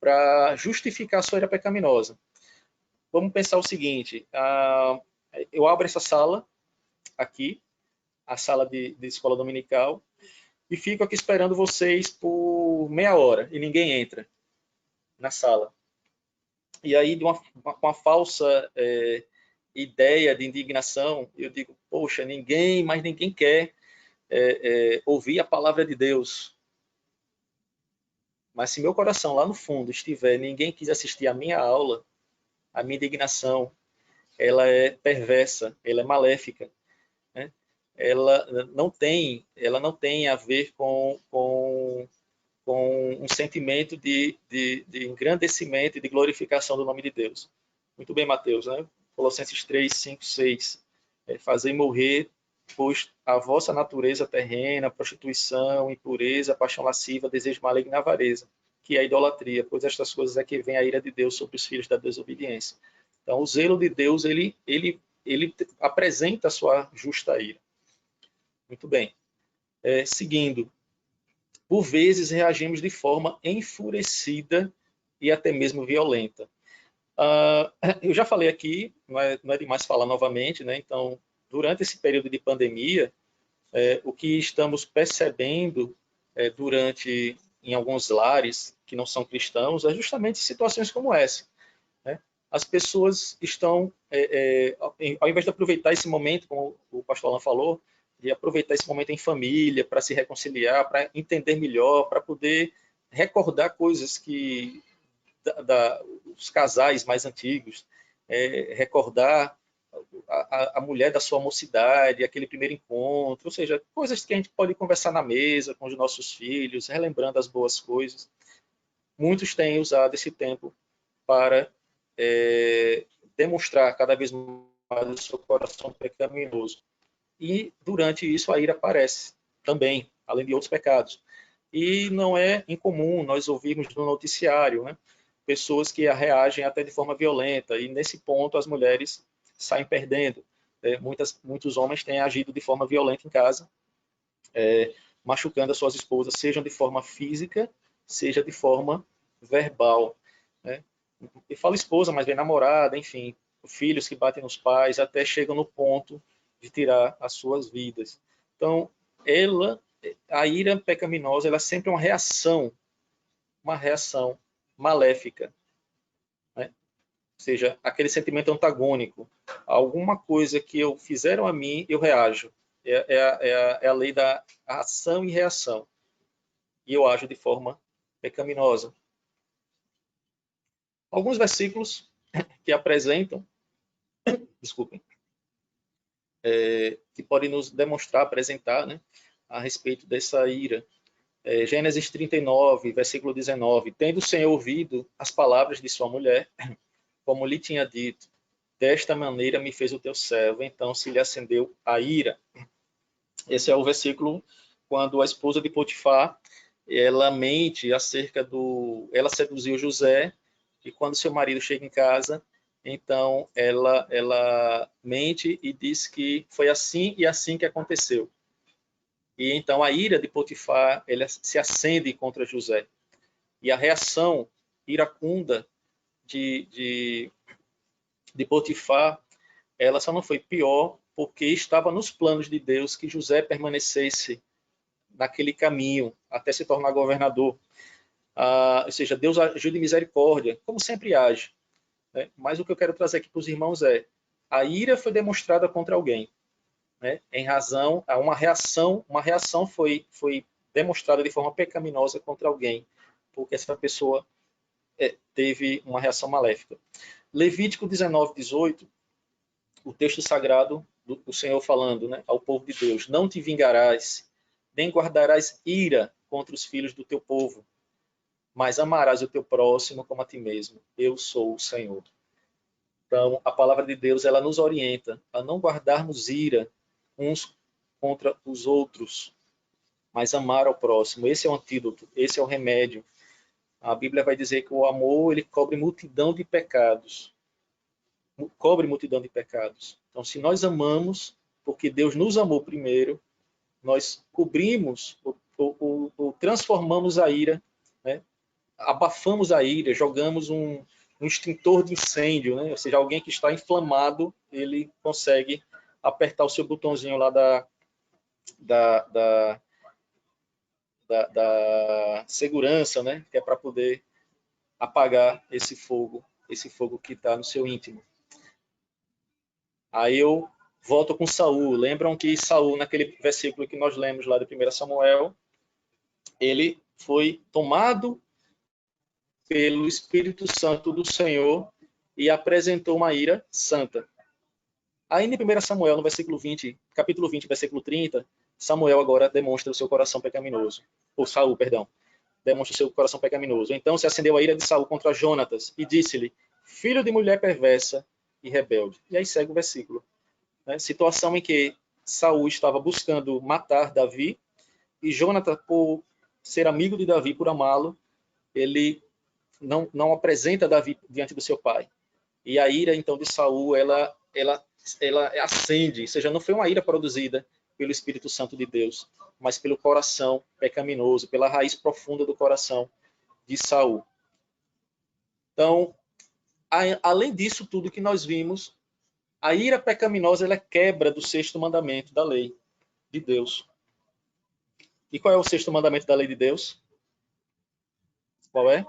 para justificar a sua ira pecaminosa. Vamos pensar o seguinte, eu abro essa sala aqui, a sala de escola dominical, e fico aqui esperando vocês por meia hora, e ninguém entra na sala. E aí, com uma falsa ideia de indignação, eu digo, poxa, mas ninguém quer ouvir a palavra de Deus. Mas se meu coração lá no fundo estiver, ninguém quis assistir a minha aula, a minha indignação, ela é perversa, ela é maléfica, né? Ela não tem a ver com um sentimento de engrandecimento e de glorificação do nome de Deus. Muito bem, Mateus, né? Colossenses 3, 5, 6. Fazei morrer, pois a vossa natureza terrena, prostituição, impureza, paixão lasciva, desejo maligno e avareza, que é a idolatria, pois estas coisas é que vem a ira de Deus sobre os filhos da desobediência. Então, o zelo de Deus, ele apresenta a sua justa ira. Muito bem. Seguindo, por vezes reagimos de forma enfurecida e até mesmo violenta. Eu já falei aqui, não é demais falar novamente, né? Então, durante esse período de pandemia, o que estamos percebendo em alguns lares que não são cristãos, é justamente situações como essa, né? As pessoas estão, ao invés de aproveitar esse momento, como o pastor Alan falou, de aproveitar esse momento em família, para se reconciliar, para entender melhor, para poder recordar coisas que os casais mais antigos, recordar a mulher da sua mocidade, aquele primeiro encontro, ou seja, coisas que a gente pode conversar na mesa com os nossos filhos, relembrando as boas coisas. Muitos têm usado esse tempo para demonstrar cada vez mais o seu coração pecaminoso. E durante isso a ira aparece também, além de outros pecados. E não é incomum nós ouvirmos no noticiário, né, pessoas que reagem até de forma violenta, e nesse ponto as mulheres saem perdendo. Muitos homens têm agido de forma violenta em casa, machucando as suas esposas, seja de forma física, seja de forma verbal, né? E falo esposa, mas bem namorada, enfim, filhos que batem nos pais, até chegam no ponto de tirar as suas vidas. Então, a ira pecaminosa, ela é sempre uma reação maléfica, né? Ou seja, aquele sentimento antagônico. Alguma coisa que fizeram a mim, eu reajo. É a lei da ação e reação. E eu ajo de forma pecaminosa. Alguns versículos que apresentam, desculpem, que podem nos demonstrar, apresentar, né, a respeito dessa ira. Gênesis 39, versículo 19. Tendo o Senhor ouvido as palavras de sua mulher, como lhe tinha dito, desta maneira me fez o teu servo, então se lhe acendeu a ira. Esse é o versículo quando a esposa de Potifar, ela mente acerca ela seduziu José, e quando seu marido chega em casa, então ela mente e diz que foi assim e assim que aconteceu. E então a ira de Potifar, ela se acende contra José. E a reação iracunda de Potifar, ela só não foi pior porque estava nos planos de Deus que José permanecesse naquele caminho até se tornar governador. Ou seja, Deus agiu de misericórdia, como sempre age. Né? Mas o que eu quero trazer aqui para os irmãos a ira foi demonstrada contra alguém. Né, em razão a uma reação foi demonstrada de forma pecaminosa contra alguém, porque essa pessoa teve uma reação maléfica. Levítico 19, 18, o texto sagrado do Senhor falando, né, ao povo de Deus: não te vingarás, nem guardarás ira contra os filhos do teu povo, mas amarás o teu próximo como a ti mesmo. Eu sou o Senhor. Então, a palavra de Deus, ela nos orienta a não guardarmos ira uns contra os outros, mas amar ao próximo. Esse é o antídoto, esse é o remédio. A Bíblia vai dizer que o amor, ele cobre multidão de pecados. Cobre multidão de pecados. Então, se nós amamos, porque Deus nos amou primeiro, nós cobrimos ou transformamos a ira, né? Abafamos a ira, jogamos um extintor de incêndio, né? Ou seja, alguém que está inflamado, ele consegue apertar o seu botãozinho lá da segurança, né? Que é para poder apagar esse fogo que está no seu íntimo. Aí eu volto com Saul. Lembram que Saul, naquele versículo que nós lemos lá de 1 Samuel, ele foi tomado pelo Espírito Santo do Senhor e apresentou uma ira santa. Aí em 1 Samuel, no versículo 20, capítulo 20, versículo 30, Samuel agora demonstra o seu coração pecaminoso. Ou Saul, perdão. Demonstra o seu coração pecaminoso. Então se acendeu a ira de Saul contra Jonatas e disse-lhe: filho de mulher perversa e rebelde. E aí segue o versículo. Né? Situação em que Saul estava buscando matar Davi e Jonatas, por ser amigo de Davi, por amá-lo, ele não apresenta Davi diante do seu pai. E a ira então de Saul, ela acende, ou seja, não foi uma ira produzida pelo Espírito Santo de Deus, mas pelo coração pecaminoso, pela raiz profunda do coração de Saul. Então, além disso tudo que nós vimos, a ira pecaminosa, ela é quebra do sexto mandamento da lei de Deus. E qual é o sexto mandamento da lei de Deus? Qual é?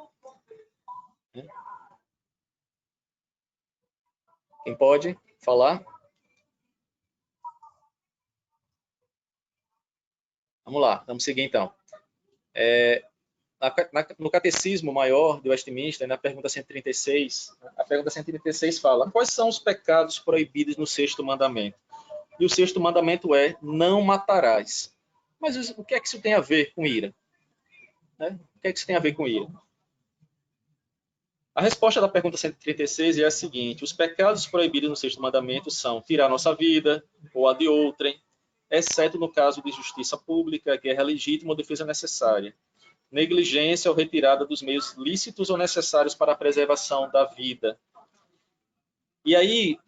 Quem pode falar? Vamos lá, vamos seguir então. No Catecismo Maior de Westminster, na pergunta 136, a pergunta 136 fala: quais são os pecados proibidos no sexto mandamento? E o sexto mandamento é: não matarás. Mas o que é que isso tem a ver com ira? Né? O que é que isso tem a ver com ira? A resposta da pergunta 136 é a seguinte: os pecados proibidos no sexto mandamento são tirar nossa vida ou a de outrem, exceto no caso de justiça pública, guerra legítima ou defesa necessária, negligência ou retirada dos meios lícitos ou necessários para a preservação da vida. E aí,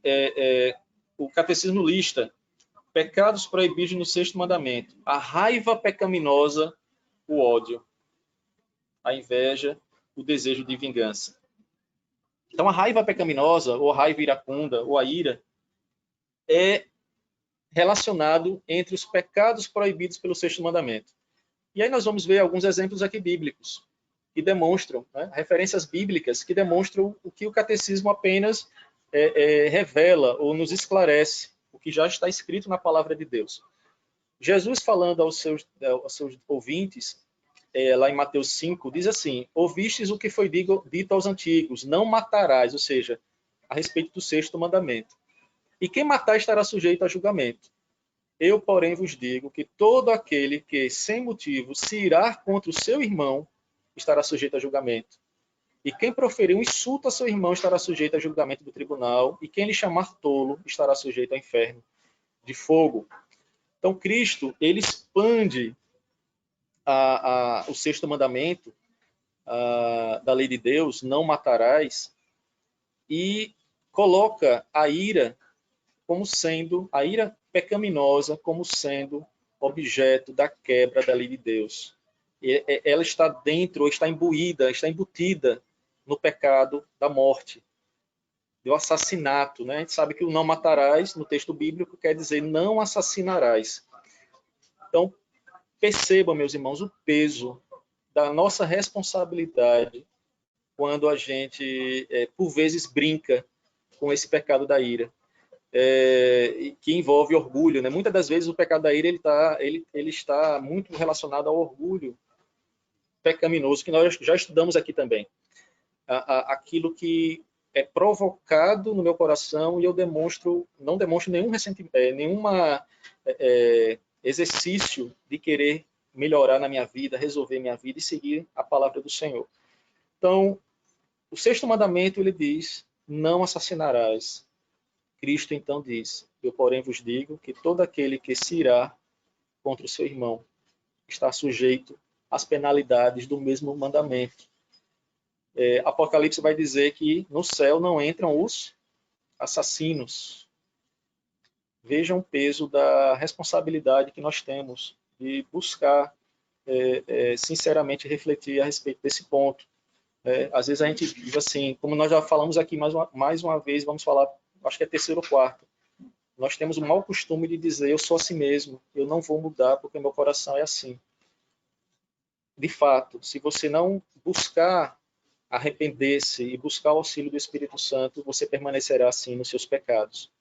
o catecismo lista pecados proibidos no sexto mandamento: a raiva pecaminosa, o ódio, a inveja, o desejo de vingança. Então, a raiva pecaminosa, ou a raiva iracunda, ou a ira, é relacionado entre os pecados proibidos pelo sexto mandamento. E aí nós vamos ver alguns exemplos aqui bíblicos que demonstram, né, referências bíblicas que demonstram o que o catecismo apenas revela ou nos esclarece, o que já está escrito na palavra de Deus. Jesus falando aos seus ouvintes, lá em Mateus 5, diz assim: ouvistes o que foi dito aos antigos, não matarás, ou seja, a respeito do sexto mandamento. E quem matar estará sujeito a julgamento. Eu, porém, vos digo que todo aquele que, sem motivo, se irar contra o seu irmão, estará sujeito a julgamento. E quem proferir um insulto a seu irmão estará sujeito a julgamento do tribunal, e quem lhe chamar tolo estará sujeito ao inferno de fogo. Então, Cristo, ele expande o sexto mandamento da lei de Deus, não matarás, e coloca a ira como sendo, a ira pecaminosa como sendo objeto da quebra da lei de Deus. Ela está dentro, ou está imbuída, está embutida no pecado da morte, do assassinato. Né? A gente sabe que o não matarás, no texto bíblico, quer dizer não assassinarás. Então, percebam, meus irmãos, o peso da nossa responsabilidade quando a gente, por vezes, brinca com esse pecado da ira. Que envolve orgulho, né? Muitas das vezes o pecado da ira ele está muito relacionado ao orgulho pecaminoso, que nós já estudamos aqui também. Aquilo que é provocado no meu coração e eu não demonstro nenhum exercício de querer melhorar na minha vida, resolver minha vida e seguir a palavra do Senhor. Então, o sexto mandamento, ele diz: não assassinarás. Cristo então diz: eu, porém, vos digo que todo aquele que se irá contra o seu irmão está sujeito às penalidades do mesmo mandamento. Apocalipse vai dizer que no céu não entram os assassinos. Vejam o peso da responsabilidade que nós temos de buscar sinceramente refletir a respeito desse ponto. Às vezes a gente diz assim, como nós já falamos aqui mais uma vez, vamos falar, acho que é terceiro ou quarto, nós temos o mau costume de dizer: eu sou assim mesmo, eu não vou mudar porque meu coração é assim. De fato, se você não buscar arrepender-se e buscar o auxílio do Espírito Santo, você permanecerá assim nos seus pecados.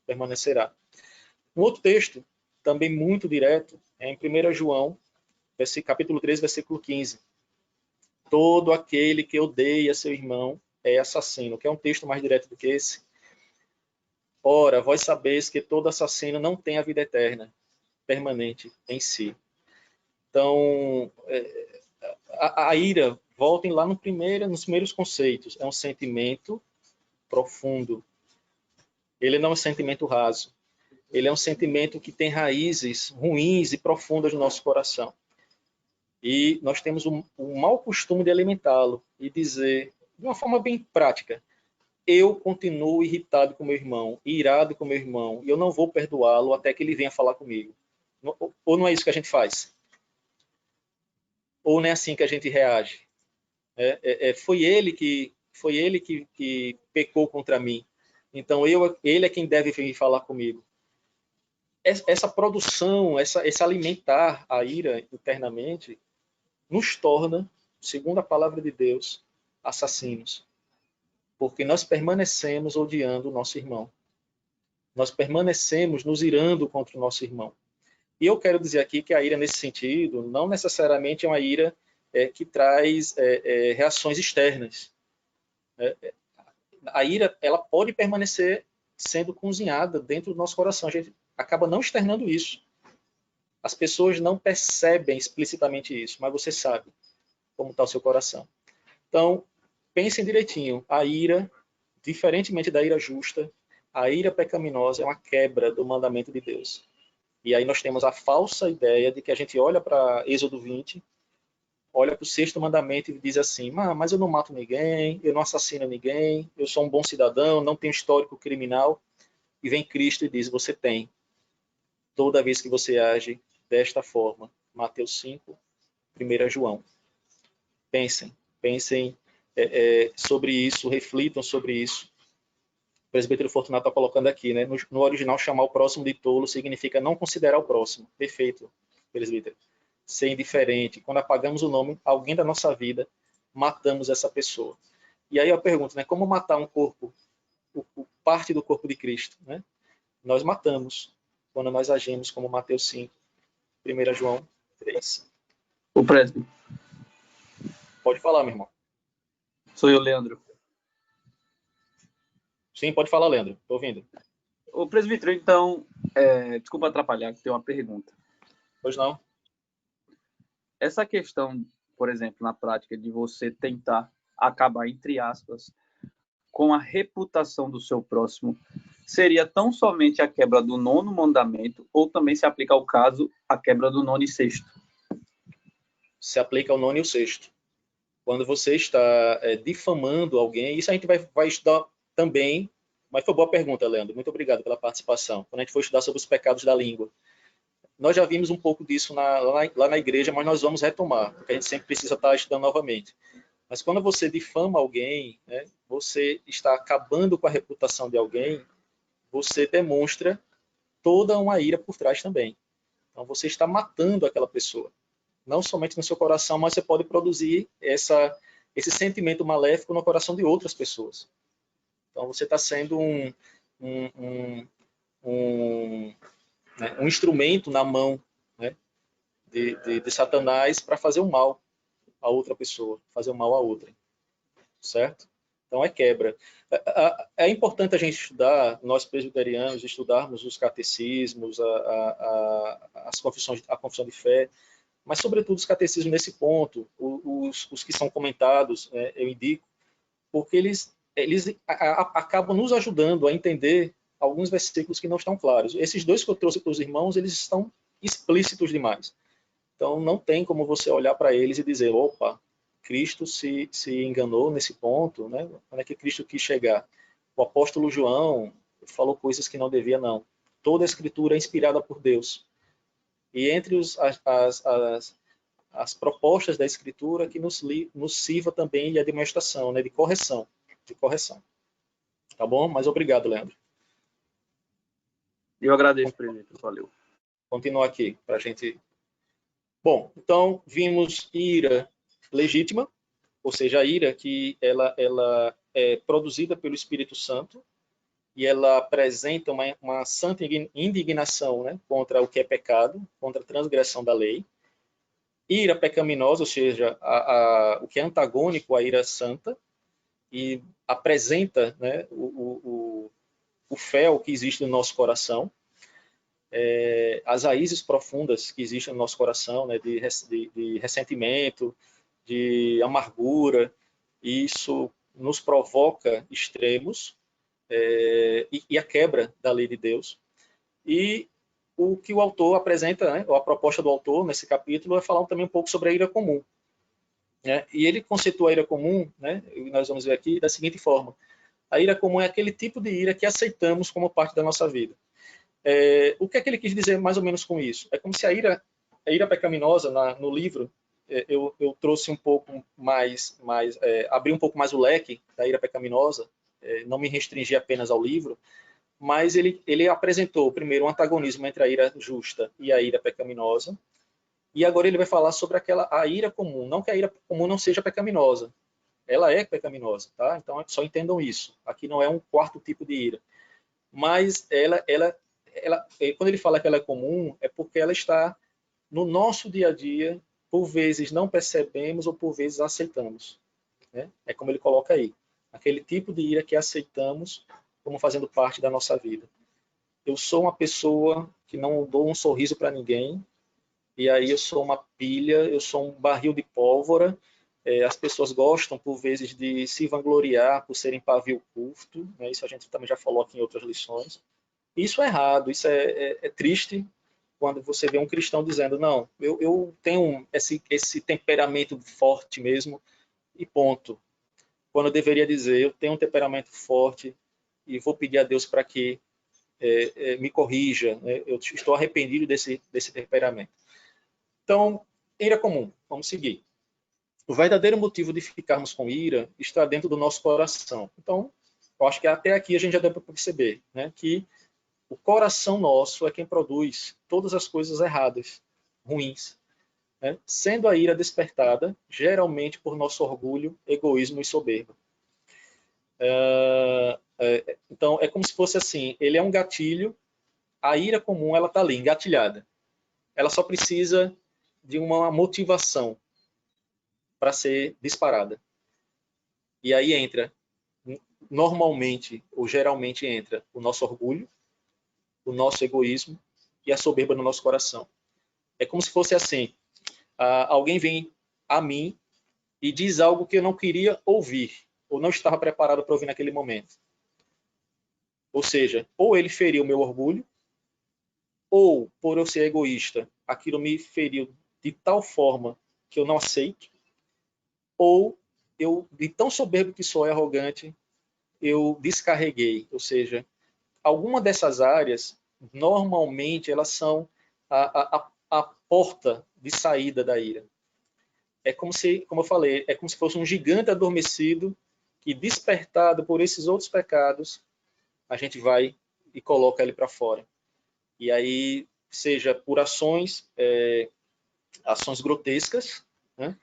Permanecerá. Um outro texto, também muito direto, é em 1 João, capítulo 3, versículo 15. Todo aquele que odeia seu irmão é assassino. Que é um texto mais direto do que esse? Ora, vós sabeis que todo assassino não tem a vida eterna, permanente em si. Então, a ira, voltem lá nos primeiros conceitos, é um sentimento profundo. Ele não é um sentimento raso. Ele é um sentimento que tem raízes ruins e profundas no nosso coração. E nós temos um mau costume de alimentá-lo e dizer, de uma forma bem prática: eu continuo irritado com meu irmão, irado com meu irmão, e eu não vou perdoá-lo até que ele venha falar comigo. Ou não é isso que a gente faz? Ou não é assim que a gente reage? Foi ele que pecou contra mim. Então ele é quem deve vir falar comigo. Essa produção, esse alimentar a ira internamente, nos torna, segundo a palavra de Deus, assassinos. Porque nós permanecemos odiando o nosso irmão. Nós permanecemos nos irando contra o nosso irmão. E eu quero dizer aqui que a ira, nesse sentido, não necessariamente é uma ira que traz reações externas. A ira, ela pode permanecer sendo cozinhada dentro do nosso coração. A gente acaba não externando isso. As pessoas não percebem explicitamente isso, mas você sabe como está o seu coração. Então, pensem direitinho. A ira, diferentemente da ira justa, a ira pecaminosa é uma quebra do mandamento de Deus. E aí nós temos a falsa ideia de que a gente olha para Êxodo 20, olha para o sexto mandamento e diz assim: mas eu não mato ninguém, eu não assassino ninguém, eu sou um bom cidadão, não tenho histórico criminal. E vem Cristo e diz: você tem. Toda vez que você age desta forma. Mateus 5, 1 João. Pensem sobre isso, reflitam sobre isso. presbítero Fortunato está colocando aqui, né? No original, chamar o próximo de tolo significa não considerar o próximo. Perfeito, presbítero. Ser indiferente. Quando apagamos o nome, alguém da nossa vida, matamos essa pessoa. E aí eu pergunto, né? Como matar um corpo, parte do corpo de Cristo, né? Nós matamos quando nós agimos como Mateus 5, 1 João 3. O presbítero. Pode falar, meu irmão. Sou eu, Leandro. Sim, pode falar, Leandro. Estou ouvindo. O presbítero, então, desculpa atrapalhar, que tem uma pergunta. Pois não. Essa questão, por exemplo, na prática, de você tentar acabar, entre aspas, com a reputação do seu próximo, seria tão somente a quebra do 9º mandamento, ou também se aplica ao caso a quebra do 9º e 6º? Se aplica ao 9º e o 6º. Quando você está difamando alguém, isso a gente vai estudar também, mas foi boa pergunta, Leandro. Muito obrigado pela participação. Quando a gente for estudar sobre os pecados da língua. Nós já vimos um pouco disso lá na igreja, mas nós vamos retomar, porque a gente sempre precisa estar estudando novamente. Mas quando você difama alguém, né, você está acabando com a reputação de alguém, você demonstra toda uma ira por trás também. Então você está matando aquela pessoa. Não somente no seu coração, mas você pode produzir esse sentimento maléfico no coração de outras pessoas. Então você está sendo um instrumento na mão, né, de Satanás para fazer o mal a outra pessoa, fazer o mal a outra. Certo? Então é quebra. É importante a gente estudar, nós presbiterianos, estudarmos os catecismos, a confissão de fé, mas sobretudo os catecismos nesse ponto, os que são comentados, eu indico, porque eles acabam nos ajudando a entender alguns versículos que não estão claros. Esses dois que eu trouxe para os irmãos, eles estão explícitos demais. Então não tem como você olhar para eles e dizer, opa, Cristo se enganou nesse ponto, né? Quando é que Cristo quis chegar? O apóstolo João falou coisas que não devia, não. Toda a escritura é inspirada por Deus. E entre as propostas da escritura que nos sirva também de admoestação, né? De correção. Tá bom? Mas obrigado, Leandro. Eu agradeço, presbítero. Valeu. Continuar aqui, para a gente... Bom, então, vimos ira legítima, ou seja, a ira que ela é produzida pelo Espírito Santo e ela apresenta uma santa indignação, né, contra o que é pecado, contra a transgressão da lei. Ira pecaminosa, ou seja, o que é antagônico à ira santa e apresenta, né, o fel que existe no nosso coração, as raízes profundas que existem no nosso coração, né, de ressentimento, de amargura, e isso nos provoca extremos e a quebra da lei de Deus. E o que o autor apresenta, né, ou a proposta do autor nesse capítulo, é falar também um pouco sobre a ira comum. Né? E ele conceitua a ira comum, né, e nós vamos ver aqui, da seguinte forma. A ira comum é aquele tipo de ira que aceitamos como parte da nossa vida. O que é que ele quis dizer mais ou menos com isso? É como se a ira pecaminosa, no livro, eu trouxe um pouco mais abri um pouco mais o leque da ira pecaminosa, não me restringi apenas ao livro, mas ele apresentou primeiro um antagonismo entre a ira justa e a ira pecaminosa, e agora ele vai falar sobre a ira comum. Não que a ira comum não seja pecaminosa, ela é pecaminosa, tá? Então só entendam isso. Aqui não é um quarto tipo de ira, mas quando ele fala que ela é comum, é porque ela está no nosso dia a dia, por vezes não percebemos ou por vezes aceitamos. Né? É como ele coloca aí. Aquele tipo de ira que aceitamos como fazendo parte da nossa vida. Eu sou uma pessoa que não dou um sorriso para ninguém, e aí eu sou uma pilha, eu sou um barril de pólvora, as pessoas gostam, por vezes, de se vangloriar por serem pavio curto, né? Isso a gente também já falou aqui em outras lições. Isso é errado, isso é triste, quando você vê um cristão dizendo, não, eu tenho esse temperamento forte mesmo, e ponto. Quando eu deveria dizer, eu tenho um temperamento forte e vou pedir a Deus para que me corrija, né? Eu estou arrependido desse temperamento. Então, ira comum, vamos seguir. O verdadeiro motivo de ficarmos com ira está dentro do nosso coração. Então, Eu acho que até aqui a gente já deu para perceber, né, que o coração nosso é quem produz todas as coisas erradas, ruins, né, sendo a ira despertada, geralmente por nosso orgulho, egoísmo e soberba. Então, é como se fosse assim, ele é um gatilho, a ira comum ela está ali, engatilhada. Ela só precisa de uma motivação para ser disparada. E aí entra, normalmente, ou geralmente entra, o nosso orgulho, o nosso egoísmo e a soberba no nosso coração. É como se fosse assim, alguém vem a mim e diz algo que eu não queria ouvir, ou não estava preparado para ouvir naquele momento. Ou seja, ou ele feriu o meu orgulho, ou, por eu ser egoísta, aquilo me feriu de tal forma que eu não aceito, ou eu, de tão soberbo que sou e arrogante, eu descarreguei. Ou seja, alguma dessas áreas, normalmente, elas são a porta de saída da ira. É como se, como eu falei, é como se fosse um gigante adormecido que, despertado por esses outros pecados, a gente vai e coloca ele para fora. E aí, seja por ações, ações grotescas, né?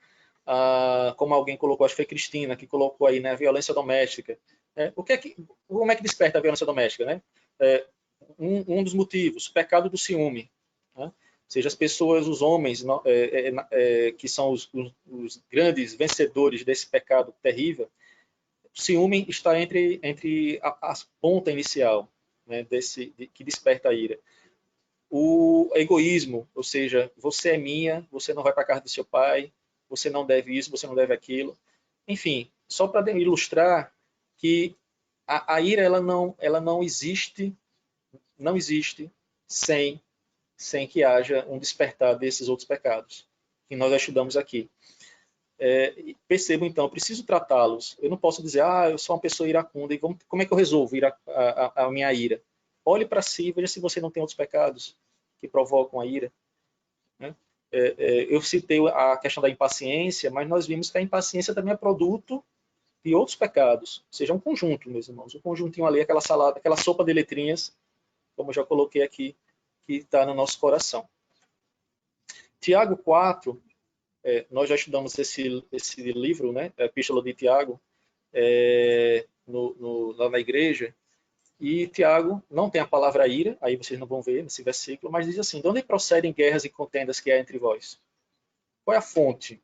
Como alguém colocou, acho que foi Cristina, que colocou aí, né, a violência doméstica. Como é que desperta a violência doméstica, né? Um dos motivos, pecado do ciúme. Né? Ou seja, as pessoas, os homens, que são os grandes vencedores desse pecado terrível, o ciúme está entre a ponta inicial, né, que desperta a ira. O egoísmo, ou seja, você é minha, você não vai para a casa do seu pai, você não deve isso, você não deve aquilo. Enfim, só para ilustrar que a ira ela não existe sem que haja um despertar desses outros pecados que nós estudamos aqui. Percebo então, preciso tratá-los. Eu não posso dizer, eu sou uma pessoa iracunda e como é que eu resolvo a minha ira? Olhe para si, veja se você não tem outros pecados que provocam a ira. Né? Eu citei a questão da impaciência, mas nós vimos que a impaciência também é produto de outros pecados, ou seja, um conjunto, meus irmãos, um conjuntinho ali, aquela salada, aquela sopa de letrinhas, como eu já coloquei aqui, que está no nosso coração. Tiago 4, nós já estudamos esse livro, né, a Epístola de Tiago, lá na igreja, e Tiago não tem a palavra ira, aí vocês não vão ver nesse versículo, mas diz assim, de onde procedem guerras e contendas que há entre vós? Qual é a fonte,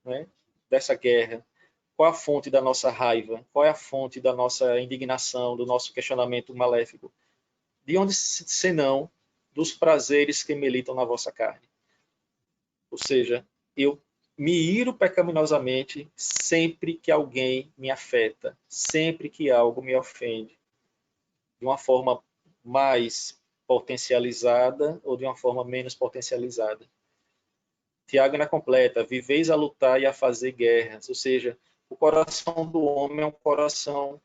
né, dessa guerra? Qual é a fonte da nossa raiva? Qual é a fonte da nossa indignação, do nosso questionamento maléfico? De onde senão dos prazeres que militam na vossa carne? Ou seja, eu me iro pecaminosamente sempre que alguém me afeta, sempre que algo me ofende, de uma forma mais potencializada ou de uma forma menos potencializada. Tiago na completa, viveis a lutar e a fazer guerras, ou seja, o coração do homem é um coração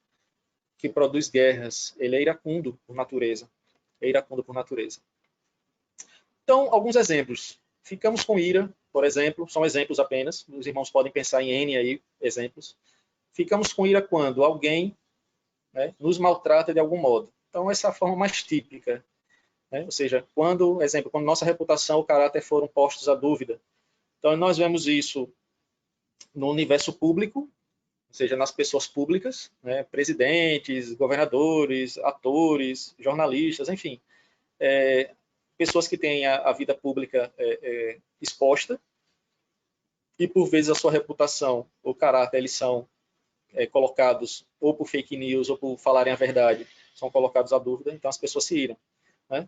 que produz guerras, ele é iracundo por natureza, Então, alguns exemplos. Ficamos com ira, por exemplo, são exemplos apenas, os irmãos podem pensar em N aí, exemplos. Ficamos com ira quando alguém, né, nos maltrata de algum modo. Então, essa é a forma mais típica. Né? Ou seja, quando nossa reputação, o caráter foram postos à dúvida. Então, nós vemos isso no universo público, ou seja, nas pessoas públicas, né, presidentes, governadores, atores, jornalistas, enfim, pessoas que têm a vida pública exposta e, por vezes, a sua reputação, o caráter, eles são colocados ou por fake news ou por falarem a verdade, são colocados à dúvida, então as pessoas se iram. Né?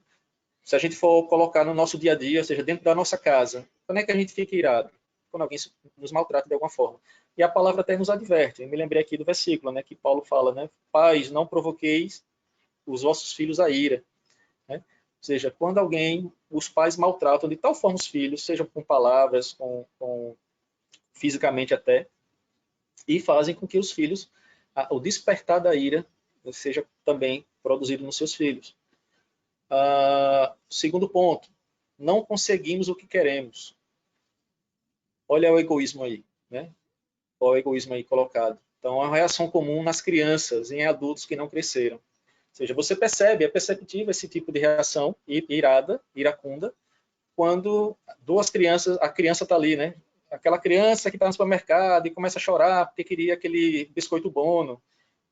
Se a gente for colocar no nosso dia a dia, ou seja, dentro da nossa casa, quando é que a gente fica irado? Quando alguém nos maltrata de alguma forma. E a palavra até nos adverte. Eu me lembrei aqui do versículo, né, que Paulo fala, né, pais, não provoqueis os vossos filhos a ira. Né? Ou seja, quando os pais maltratam de tal forma os filhos, seja com palavras, com fisicamente até, e fazem com que os filhos, o despertar da ira, seja também produzido nos seus filhos. Segundo ponto, não conseguimos o que queremos. Olha o egoísmo aí, né? Olha o egoísmo aí colocado. Então, é uma reação comum nas crianças e em adultos que não cresceram. Ou seja, você percebe, é perceptível esse tipo de reação irada, iracunda, quando duas crianças, a criança está ali, né? Aquela criança que está no supermercado e começa a chorar porque queria aquele biscoito Bono,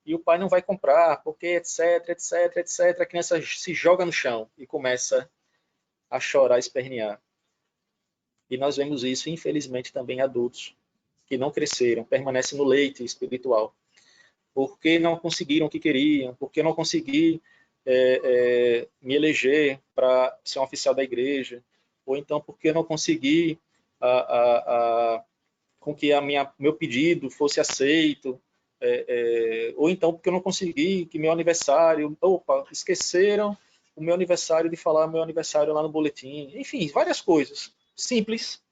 e o pai não vai comprar, porque etc, etc, etc. A criança se joga no chão e começa a chorar, a espernear. E nós vemos isso, infelizmente, também em adultos que não cresceram, permanecem no leite espiritual, porque não conseguiram o que queriam, porque não consegui me eleger para ser um oficial da igreja, ou então porque não consegui com que meu pedido fosse aceito, ou então porque eu não consegui que meu aniversário, esqueceram o meu aniversário de falar meu aniversário lá no boletim, enfim, várias coisas simples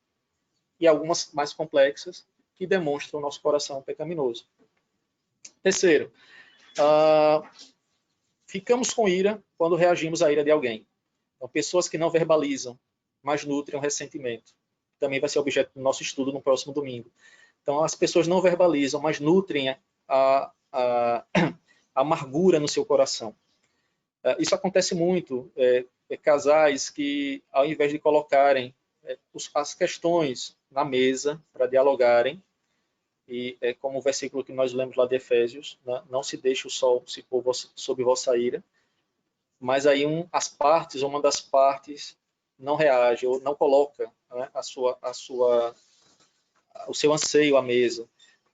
e algumas mais complexas que demonstram o nosso coração pecaminoso. Terceiro, ficamos com ira quando reagimos à ira de alguém. Então, pessoas que não verbalizam, mas nutrem o ressentimento. Também vai ser objeto do nosso estudo no próximo domingo. Então, as pessoas não verbalizam, mas nutrem a amargura no seu coração. Isso acontece muito. Casais que, ao invés de colocarem as questões na mesa para dialogarem, e como o versículo que nós lemos lá de Efésios, né? Não se deixe o sol se pôr sob vossa ira, mas aí uma das partes não reage ou não coloca, né, o seu anseio à mesa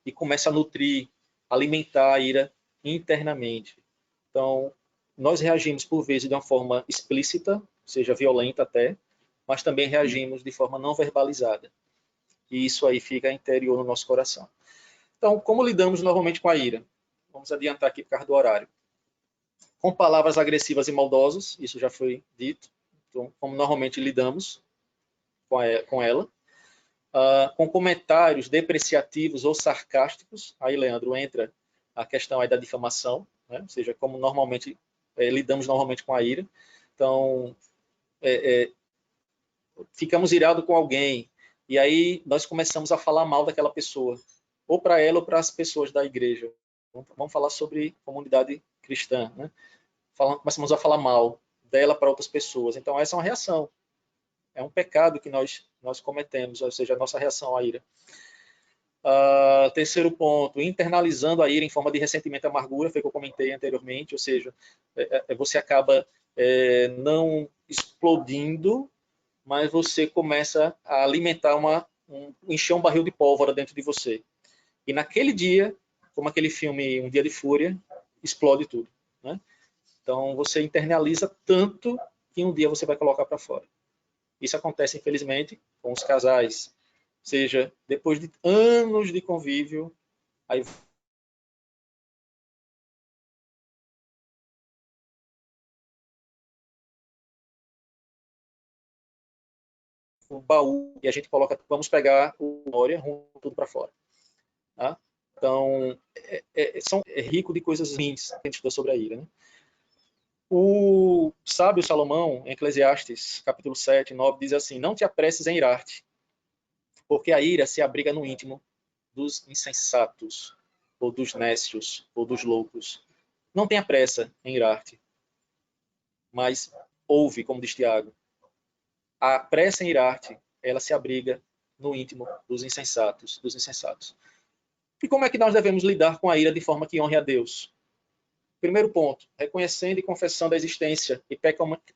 e começa a nutrir, alimentar a ira internamente. Então, nós reagimos por vezes de uma forma explícita, seja violenta até, mas também reagimos de forma não verbalizada. E isso aí fica interior no nosso coração. Então, como lidamos normalmente com a ira? Vamos adiantar aqui por causa do horário. Com palavras agressivas e maldosas, isso já foi dito. Então, como normalmente lidamos com ela. Com comentários depreciativos ou sarcásticos. Aí, Leandro, entra a questão aí da difamação, né? Ou seja, como normalmente lidamos normalmente com a ira. Então, ficamos irados com alguém, e aí nós começamos a falar mal daquela pessoa, ou para ela ou para as pessoas da igreja. Vamos falar sobre comunidade cristã, né? Começamos a falar mal dela para outras pessoas. Então, essa é uma reação. É um pecado que nós cometemos, ou seja, a nossa reação à ira. Terceiro ponto, internalizando a ira em forma de ressentimento e amargura, foi o que eu comentei anteriormente, ou seja, você acaba não explodindo, mas você começa a alimentar encher um barril de pólvora dentro de você. E naquele dia, como aquele filme Um Dia de Fúria, explode tudo, né? Então, você internaliza tanto que um dia você vai colocar para fora. Isso acontece, infelizmente, com os casais. Seja, depois de anos de convívio, aí o baú e a gente coloca, vamos pegar o memória, tudo para fora. Tá? Então, é rico de coisas ruins que a gente estuda sobre a ira, né? O sábio Salomão, em Eclesiastes, capítulo 7, 9, diz assim: não te apresses em irar-te, porque a ira se abriga no íntimo dos insensatos, ou dos nécios, ou dos loucos. Não tenha pressa em irar-te, mas ouve, como diz Tiago. A pressa em irar-te, ela se abriga no íntimo dos insensatos, E como é que nós devemos lidar com a ira de forma que honre a Deus? Primeiro ponto, reconhecendo e confessando a existência e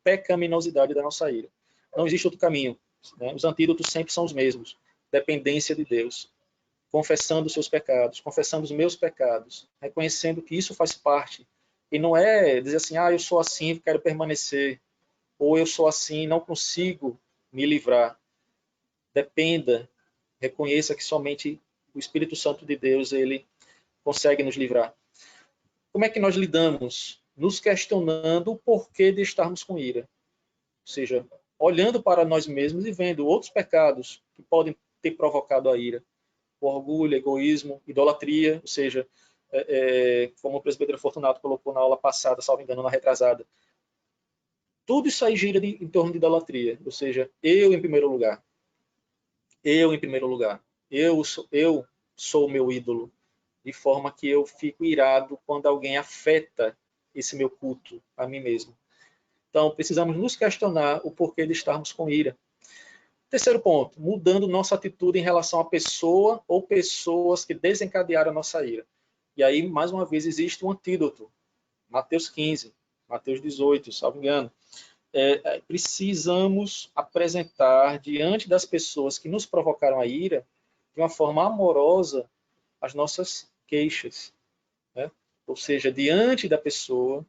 pecaminosidade da nossa ira. Não existe outro caminho, né? Os antídotos sempre são os mesmos. Dependência de Deus. Confessando os seus pecados, confessando os meus pecados, reconhecendo que isso faz parte. E não é dizer assim, eu sou assim, quero permanecer, ou eu sou assim, não consigo me livrar. Dependa, reconheça que somente o Espírito Santo de Deus, ele consegue nos livrar. Como é que nós lidamos? Nos questionando o porquê de estarmos com ira. Ou seja, olhando para nós mesmos e vendo outros pecados que podem ter provocado a ira. O orgulho, egoísmo, idolatria, ou seja, como o presbítero Fortunato colocou na aula passada, salvo engano, na retrasada. Tudo isso aí gira em torno de idolatria. Ou seja, eu em primeiro lugar. Eu em primeiro lugar. Eu sou o meu ídolo. de forma que eu fico irado quando alguém afeta esse meu culto a mim mesmo. Então, precisamos nos questionar o porquê de estarmos com ira. Terceiro ponto, mudando nossa atitude em relação à pessoa ou pessoas que desencadearam a nossa ira. E aí, mais uma vez, existe um antídoto. Mateus 15, Mateus 18, salvo engano. Precisamos apresentar diante das pessoas que nos provocaram a ira, de uma forma amorosa, as nossas queixas. Né? Ou seja, diante da pessoa,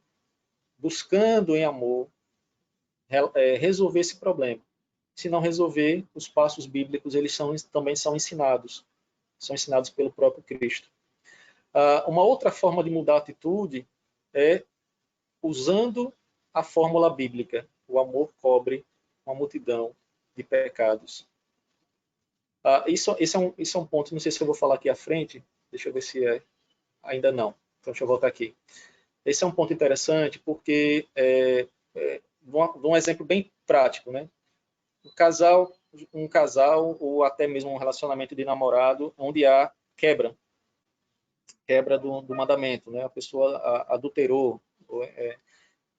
buscando em amor, resolver esse problema. Se não resolver, os passos bíblicos também são ensinados pelo próprio Cristo. Uma outra forma de mudar a atitude é usando a fórmula bíblica. O amor cobre uma multidão de pecados. Isso é um ponto, não sei se eu vou falar aqui à frente, deixa eu ver se é. Ainda não, então deixa eu voltar aqui. Esse é um ponto interessante porque de um exemplo bem prático, né? Um casal ou até mesmo um relacionamento de namorado onde há quebra do mandamento, né? A pessoa adulterou,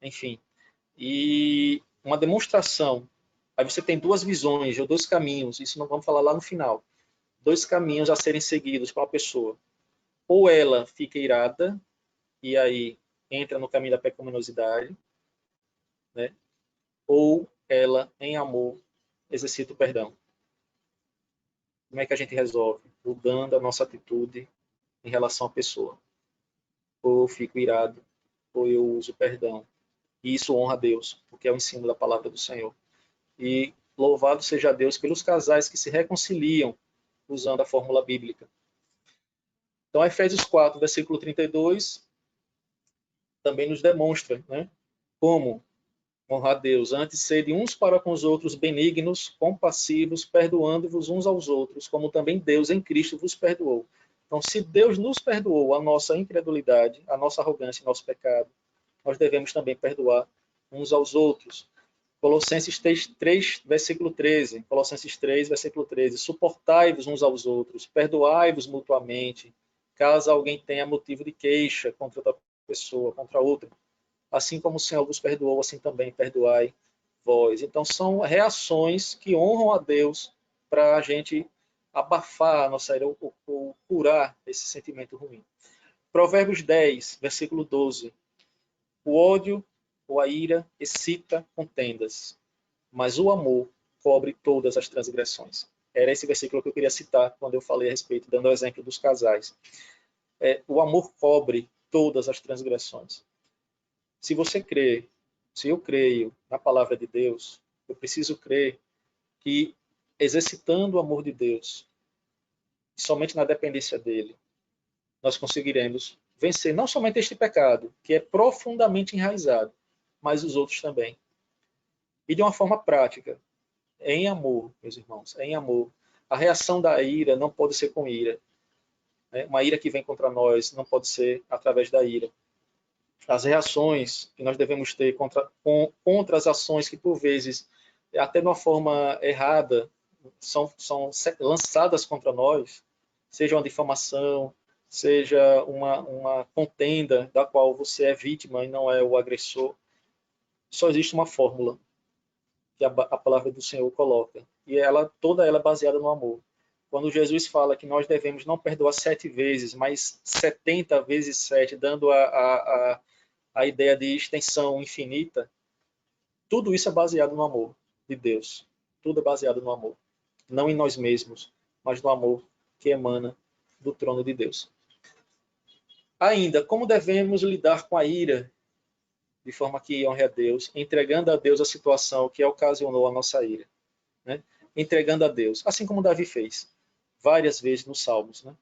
enfim. E uma demonstração. Aí você tem duas visões, ou dois caminhos, isso não vamos falar lá no final. Dois caminhos a serem seguidos para uma pessoa. Ou ela fica irada, e aí entra no caminho da pecaminosidade, né? Ou ela, em amor, exercita o perdão. Como é que a gente resolve? Mudando a nossa atitude em relação à pessoa. Ou eu fico irado, ou eu uso perdão. E isso honra a Deus, porque é o ensino da palavra do Senhor. E louvado seja Deus pelos casais que se reconciliam usando a fórmula bíblica. Então, Efésios 4, versículo 32, também nos demonstra, né, como honrar a Deus. Antes, sede uns para com os outros benignos, compassivos, perdoando-vos uns aos outros, como também Deus em Cristo vos perdoou. Então, se Deus nos perdoou a nossa incredulidade, a nossa arrogância e nosso pecado, nós devemos também perdoar uns aos outros. Colossenses 3, versículo 13. Colossenses 3, versículo 13. Suportai-vos uns aos outros, perdoai-vos mutuamente, caso alguém tenha motivo de queixa contra outra pessoa, contra outra. Assim como o Senhor vos perdoou, assim também perdoai vós. Então, são reações que honram a Deus para a gente abafar a nossa ira ou curar esse sentimento ruim. Provérbios 10, versículo 12. O ódio ou a ira excita contendas, mas o amor cobre todas as transgressões. Era esse versículo que eu queria citar quando eu falei a respeito, dando o exemplo dos casais. O amor cobre todas as transgressões. Se você crê, se eu creio na palavra de Deus, eu preciso crer que, exercitando o amor de Deus, somente na dependência dele, nós conseguiremos vencer não somente este pecado, que é profundamente enraizado, mas os outros também. E de uma forma prática, em amor, meus irmãos, em amor. A reação da ira não pode ser com ira. Uma ira que vem contra nós não pode ser através da ira. As reações que nós devemos ter contra as ações que, por vezes, até de uma forma errada, são lançadas contra nós, seja uma difamação, seja uma contenda da qual você é vítima e não é o agressor. Só existe uma fórmula que a palavra do Senhor coloca, e toda ela é baseada no amor. Quando Jesus fala que nós devemos não perdoar 7 vezes, mas 70 vezes 7, dando a ideia de extensão infinita, tudo isso é baseado no amor de Deus. Tudo é baseado no amor. Não em nós mesmos, mas no amor que emana do trono de Deus. Ainda, como devemos lidar com a ira de forma que honre a Deus, entregando a Deus a situação que ocasionou a nossa ira, né? Entregando a Deus, assim como Davi fez várias vezes nos Salmos, né?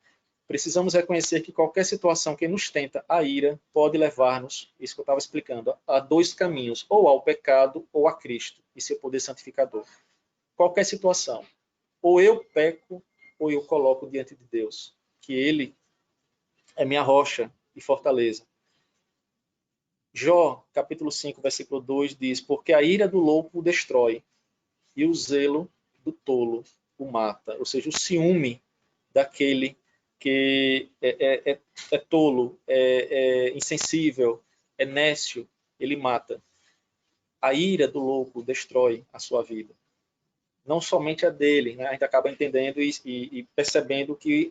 Precisamos reconhecer que qualquer situação que nos tenta a ira pode levar-nos, isso que eu estava explicando, a 2 caminhos, ou ao pecado ou a Cristo e seu poder santificador. Qualquer situação, ou eu peco ou eu coloco diante de Deus, que Ele é minha rocha e fortaleza. Jó, capítulo 5, versículo 2, diz: porque a ira do louco o destrói, e o zelo do tolo o mata. Ou seja, o ciúme daquele que é tolo, é insensível, é nécio, ele mata. A ira do louco destrói a sua vida. Não somente a dele, né? A gente acaba entendendo e percebendo que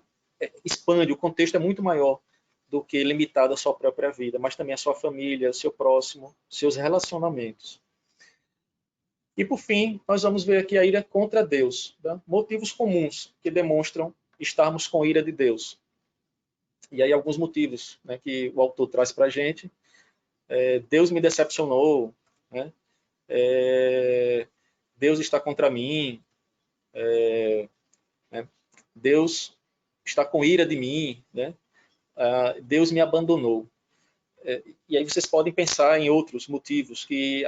expande, o contexto é muito maior do que limitado à sua própria vida, mas também a sua família, o seu próximo, seus relacionamentos. E, por fim, nós vamos ver aqui a ira contra Deus. Tá? Motivos comuns que demonstram estarmos com ira de Deus. E aí alguns motivos, né, que o autor traz para a gente. Deus me decepcionou, né? Deus está contra mim, né? Deus está com ira de mim, né? Deus me abandonou. E aí vocês podem pensar em outros motivos que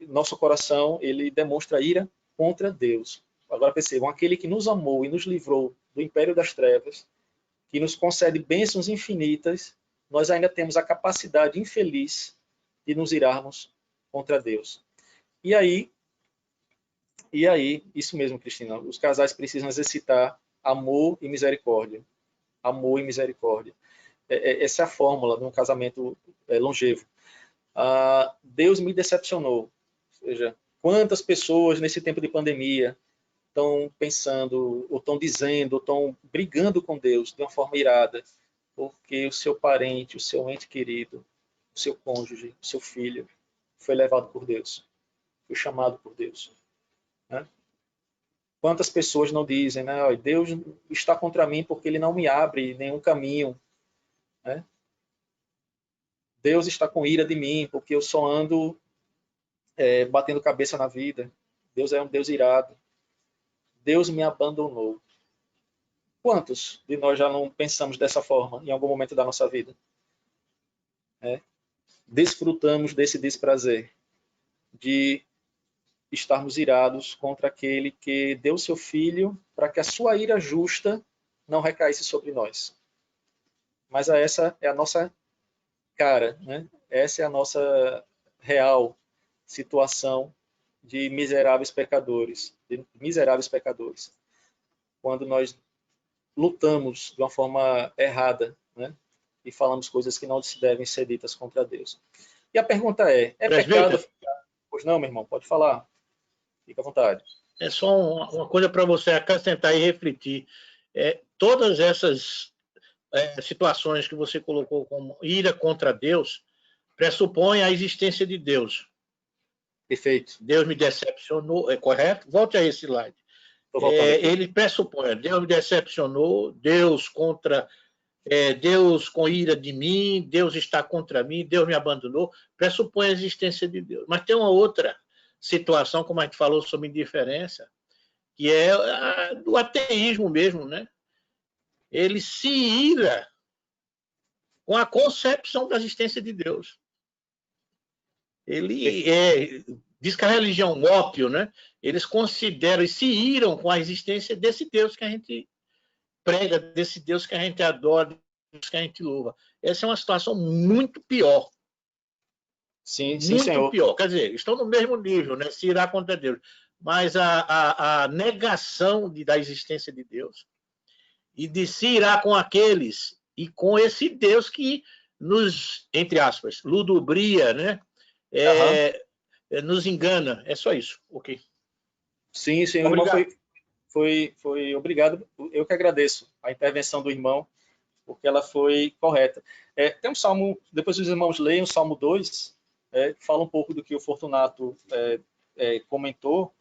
nosso coração ele demonstra ira contra Deus. Agora percebam, aquele que nos amou e nos livrou do império das trevas, que nos concede bênçãos infinitas, nós ainda temos a capacidade infeliz de nos irarmos contra Deus. E aí, isso mesmo, Cristina, os casais precisam exercitar amor e misericórdia. Amor e misericórdia. Essa é a fórmula de um casamento longevo. Deus me decepcionou. Ou seja, quantas pessoas nesse tempo de pandemia estão pensando, ou estão dizendo, ou estão brigando com Deus de uma forma irada, porque o seu parente, o seu ente querido, o seu cônjuge, o seu filho, foi levado por Deus, foi chamado por Deus. Né? Quantas pessoas não dizem, né? Deus está contra mim porque ele não me abre nenhum caminho. Né? Deus está com ira de mim porque eu só ando batendo cabeça na vida. Deus é um Deus irado. Deus me abandonou. Quantos de nós já não pensamos dessa forma em algum momento da nossa vida? Desfrutamos desse desprazer de estarmos irados contra aquele que deu seu filho para que a sua ira justa não recaísse sobre nós. Mas essa é a nossa cara, né? Essa é a nossa real situação de miseráveis pecadores, quando nós lutamos de uma forma errada, né? E falamos coisas que não se devem ser ditas contra Deus. E a pergunta é pecado? Pois não, meu irmão, pode falar. Fica à vontade. É só uma coisa para você acrescentar e refletir. Todas essas situações que você colocou como ira contra Deus pressupõem a existência de Deus. Perfeito. Deus me decepcionou, é correto? Volte a esse slide. Ele pressupõe, Deus me decepcionou, Deus com ira de mim, Deus está contra mim, Deus me abandonou, pressupõe a existência de Deus. Mas tem uma outra situação, como a gente falou sobre indiferença, que é do ateísmo mesmo, né? Ele se ira com a concepção da existência de Deus. Ele diz que a religião ópio, né? Eles consideram e se iram com a existência desse Deus que a gente prega, desse Deus que a gente adora, Deus que a gente louva. Essa é uma situação muito pior. Sim, muito senhor. pior. Quer dizer, estão no mesmo nível, né? Se irá contra Deus. Mas a negação da existência de Deus e de se irá com aqueles e com esse Deus que nos, entre aspas, ludibria, né? Nos engana. É só isso. Ok. Sim, senhor. Irmão, foi obrigado. Eu que agradeço a intervenção do irmão, porque ela foi correta. Tem um salmo, depois os irmãos leiam o Salmo 2, fala um pouco do que o Fortunato comentou,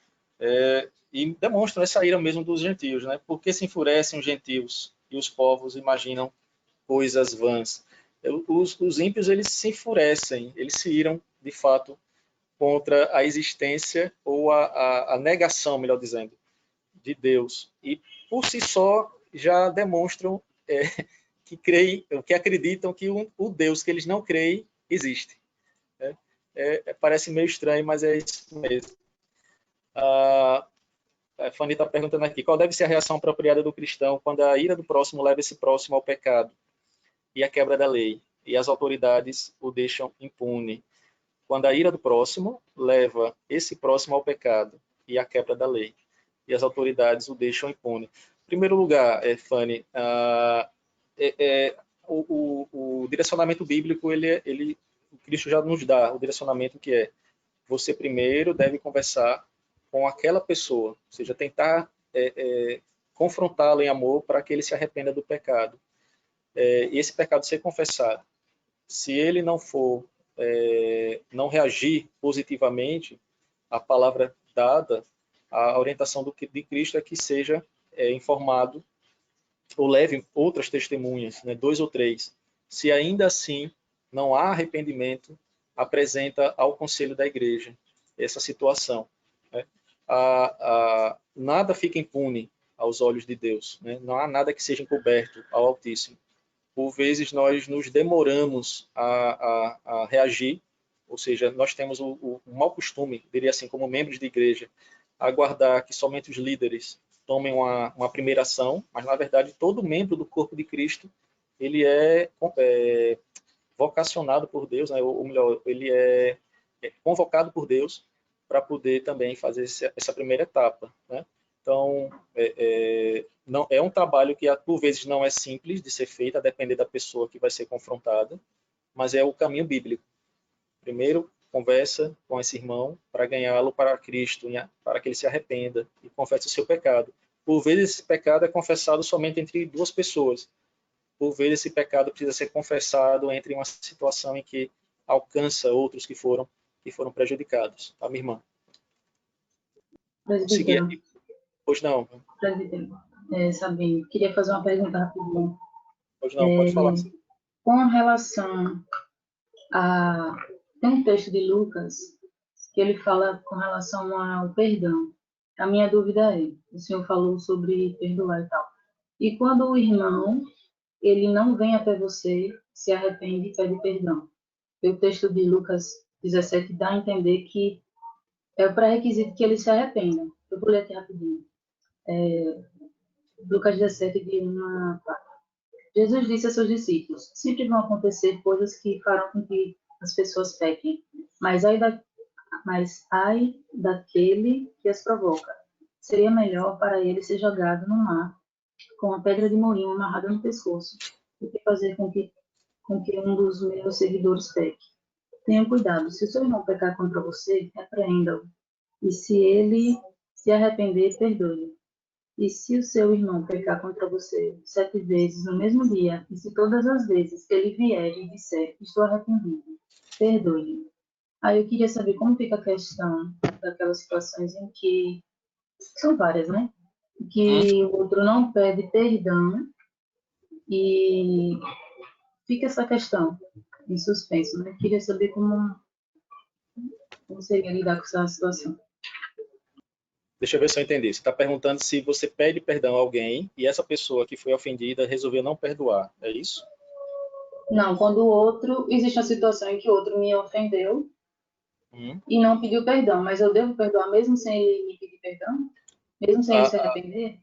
e demonstra essa ira mesmo dos gentios, né? Porque se enfurecem os gentios e os povos imaginam coisas vãs. Os ímpios, eles se enfurecem, eles se iram, de fato, contra a existência ou a negação, melhor dizendo, de Deus. E, por si só, já demonstram que acreditam que o Deus que eles não creem existe. Parece meio estranho, mas é isso mesmo. A Fanny está perguntando aqui, qual deve ser a reação apropriada do cristão quando a ira do próximo leva esse próximo ao pecado e a quebra da lei, e as autoridades o deixam impune? Quando a ira do próximo leva esse próximo ao pecado e a quebra da lei, e as autoridades o deixam impune. Em primeiro lugar, Fanny, o direcionamento bíblico, o Cristo já nos dá o direcionamento que é: você primeiro deve conversar com aquela pessoa, ou seja, tentar confrontá-lo em amor para que ele se arrependa do pecado. E esse pecado ser confessado. Se ele não for, não reagir positivamente, a palavra dada, a orientação de Cristo é que seja informado ou leve outras testemunhas, né, 2 ou 3. Se ainda assim não há arrependimento, apresenta ao conselho da igreja essa situação. Né? Nada fica impune aos olhos de Deus, né? Não há nada que seja encoberto ao Altíssimo. Por vezes nós nos demoramos a reagir, ou seja, nós temos o mau costume, diria assim, como membros de igreja, aguardar que somente os líderes tomem uma primeira ação, mas na verdade todo membro do corpo de Cristo, ele é vocacionado por Deus, né? Ou melhor, ele é convocado por Deus para poder também fazer essa primeira etapa, né? Então, não, é um trabalho que, por vezes, não é simples de ser feito, a depender da pessoa que vai ser confrontada, mas é o caminho bíblico. Primeiro, conversa com esse irmão para ganhá-lo para Cristo, para que ele se arrependa e confesse o seu pecado. Por vezes, esse pecado é confessado somente entre 2 pessoas. Por vezes, esse pecado precisa ser confessado entre uma situação em que alcança outros que foram prejudicados. Tá, minha irmã? Presbítero, Pois não. presbítero, Sabino, queria fazer uma pergunta rapidinho. Pois não, pode falar. Com relação a... Tem um texto de Lucas que ele fala com relação ao perdão. A minha dúvida é, o senhor falou sobre perdoar e tal. E quando o irmão, ele não vem até você, se arrepende e pede perdão. E o texto de Lucas 17 dá a entender que é o pré-requisito que ele se arrependa. Eu vou ler aqui rapidinho. Lucas 17, de 1 a 4. Jesus disse a seus discípulos: sempre vão acontecer coisas que farão com que as pessoas pequem, mas ai daquele que as provoca. Seria melhor para ele ser jogado no mar com uma pedra de moinho amarrada no pescoço do que fazer com que um dos meus seguidores peque. Tenha cuidado, se o seu irmão pecar contra você, repreenda-o, e se ele se arrepender, perdoe. E se o seu irmão pecar contra você 7 vezes no mesmo dia, e se todas as vezes ele vier e disser, estou arrependido, perdoe. Aí eu queria saber como fica a questão daquelas situações em que, são várias, né? Que o outro não pede perdão e fica essa questão em suspenso, né? Eu queria saber como seria lidar com essa situação. Deixa eu ver se eu entendi. Você está perguntando se você pede perdão a alguém e essa pessoa que foi ofendida resolveu não perdoar, é isso? Não, quando o outro... Existe uma situação em que o outro me ofendeu e não pediu perdão, mas eu devo perdoar mesmo sem ele me pedir perdão? Mesmo sem ele se arrepender?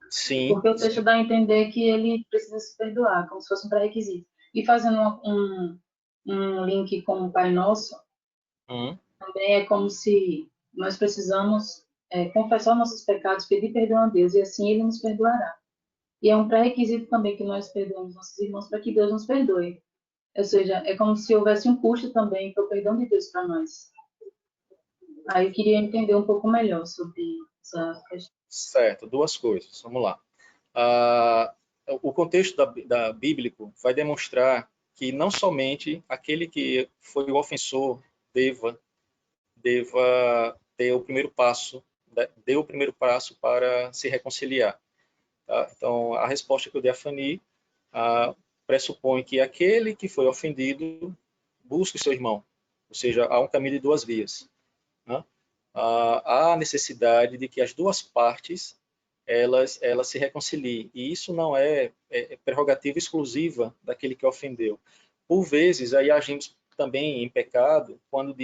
Sim. Porque o texto dá a entender que ele precisa se perdoar, como se fosse um pré-requisito. E fazendo um link com o Pai Nosso, também é como se nós precisamos confessar nossos pecados, pedir perdão a Deus, e assim Ele nos perdoará. E é um pré-requisito também que nós perdoemos nossos irmãos para que Deus nos perdoe. Ou seja, é como se houvesse um custo também para o perdão de Deus para nós. Aí eu queria entender um pouco melhor sobre essa questão. Certo, 2 coisas. Vamos lá. O contexto da bíblico vai demonstrar que não somente aquele que foi o ofensor deva ter o primeiro passo, deu o primeiro passo para se reconciliar. Tá? Então, a resposta que eu dei a Fanny pressupõe que aquele que foi ofendido busque o seu irmão, ou seja, há um caminho de 2 vias. Né? Há necessidade de que as 2 partes elas se reconciliem, e isso não é prerrogativa exclusiva daquele que ofendeu. Por vezes, aí agimos também em pecado quando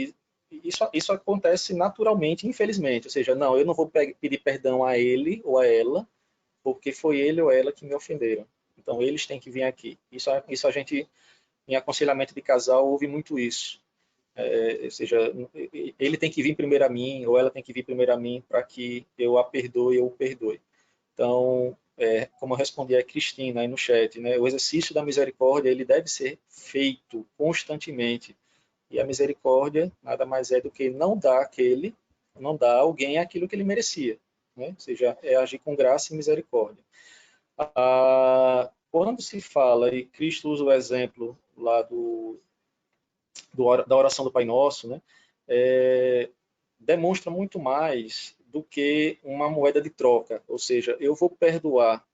isso acontece naturalmente, infelizmente, ou seja, não, eu não vou pedir perdão a ele ou a ela, porque foi ele ou ela que me ofenderam. Então, eles têm que vir aqui. Isso a gente, em aconselhamento de casal, ouve muito isso. Ou seja, ele tem que vir primeiro a mim, ou ela tem que vir primeiro a mim, para que eu a perdoe ou o perdoe. Então, como eu respondi a Cristina aí no chat, né, o exercício da misericórdia ele deve ser feito constantemente. E a misericórdia nada mais é do que não dar a alguém aquilo que ele merecia, né? Ou seja, é agir com graça e misericórdia. Quando se fala, e Cristo usa o exemplo lá da oração do Pai Nosso, né? Demonstra muito mais do que uma moeda de troca, ou seja, eu vou perdoar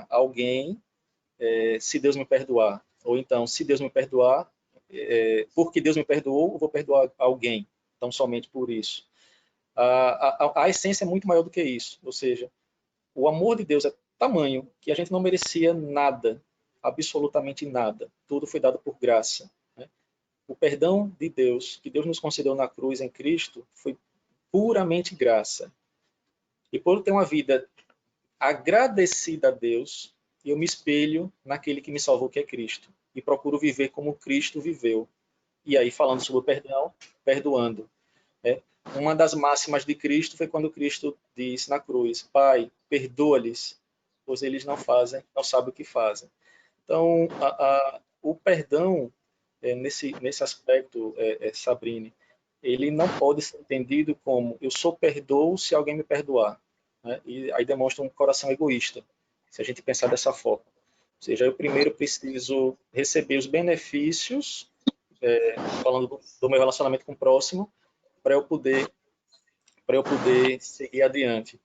alguém se Deus me perdoar, ou então, se Deus me perdoar, porque Deus me perdoou, eu vou perdoar alguém, então somente por isso. A essência é muito maior do que isso, ou seja, o amor de Deus é tamanho que a gente não merecia nada, absolutamente nada, tudo foi dado por graça. O perdão de Deus, que Deus nos concedeu na cruz em Cristo, foi puramente graça. E por ter uma vida agradecida a Deus, eu me espelho naquele que me salvou, que é Cristo. E procuro viver como Cristo viveu. E aí, falando sobre o perdão, perdoando. Uma das máximas de Cristo foi quando Cristo disse na cruz: Pai, perdoa-lhes, pois eles não sabem o que fazem. Então, o perdão, nesse aspecto, Sabrine, ele não pode ser entendido como eu só perdoo se alguém me perdoar, né? E aí demonstra um coração egoísta, se a gente pensar dessa forma. Ou seja, eu primeiro preciso receber os benefícios, falando do meu relacionamento com o próximo, para eu poder seguir adiante.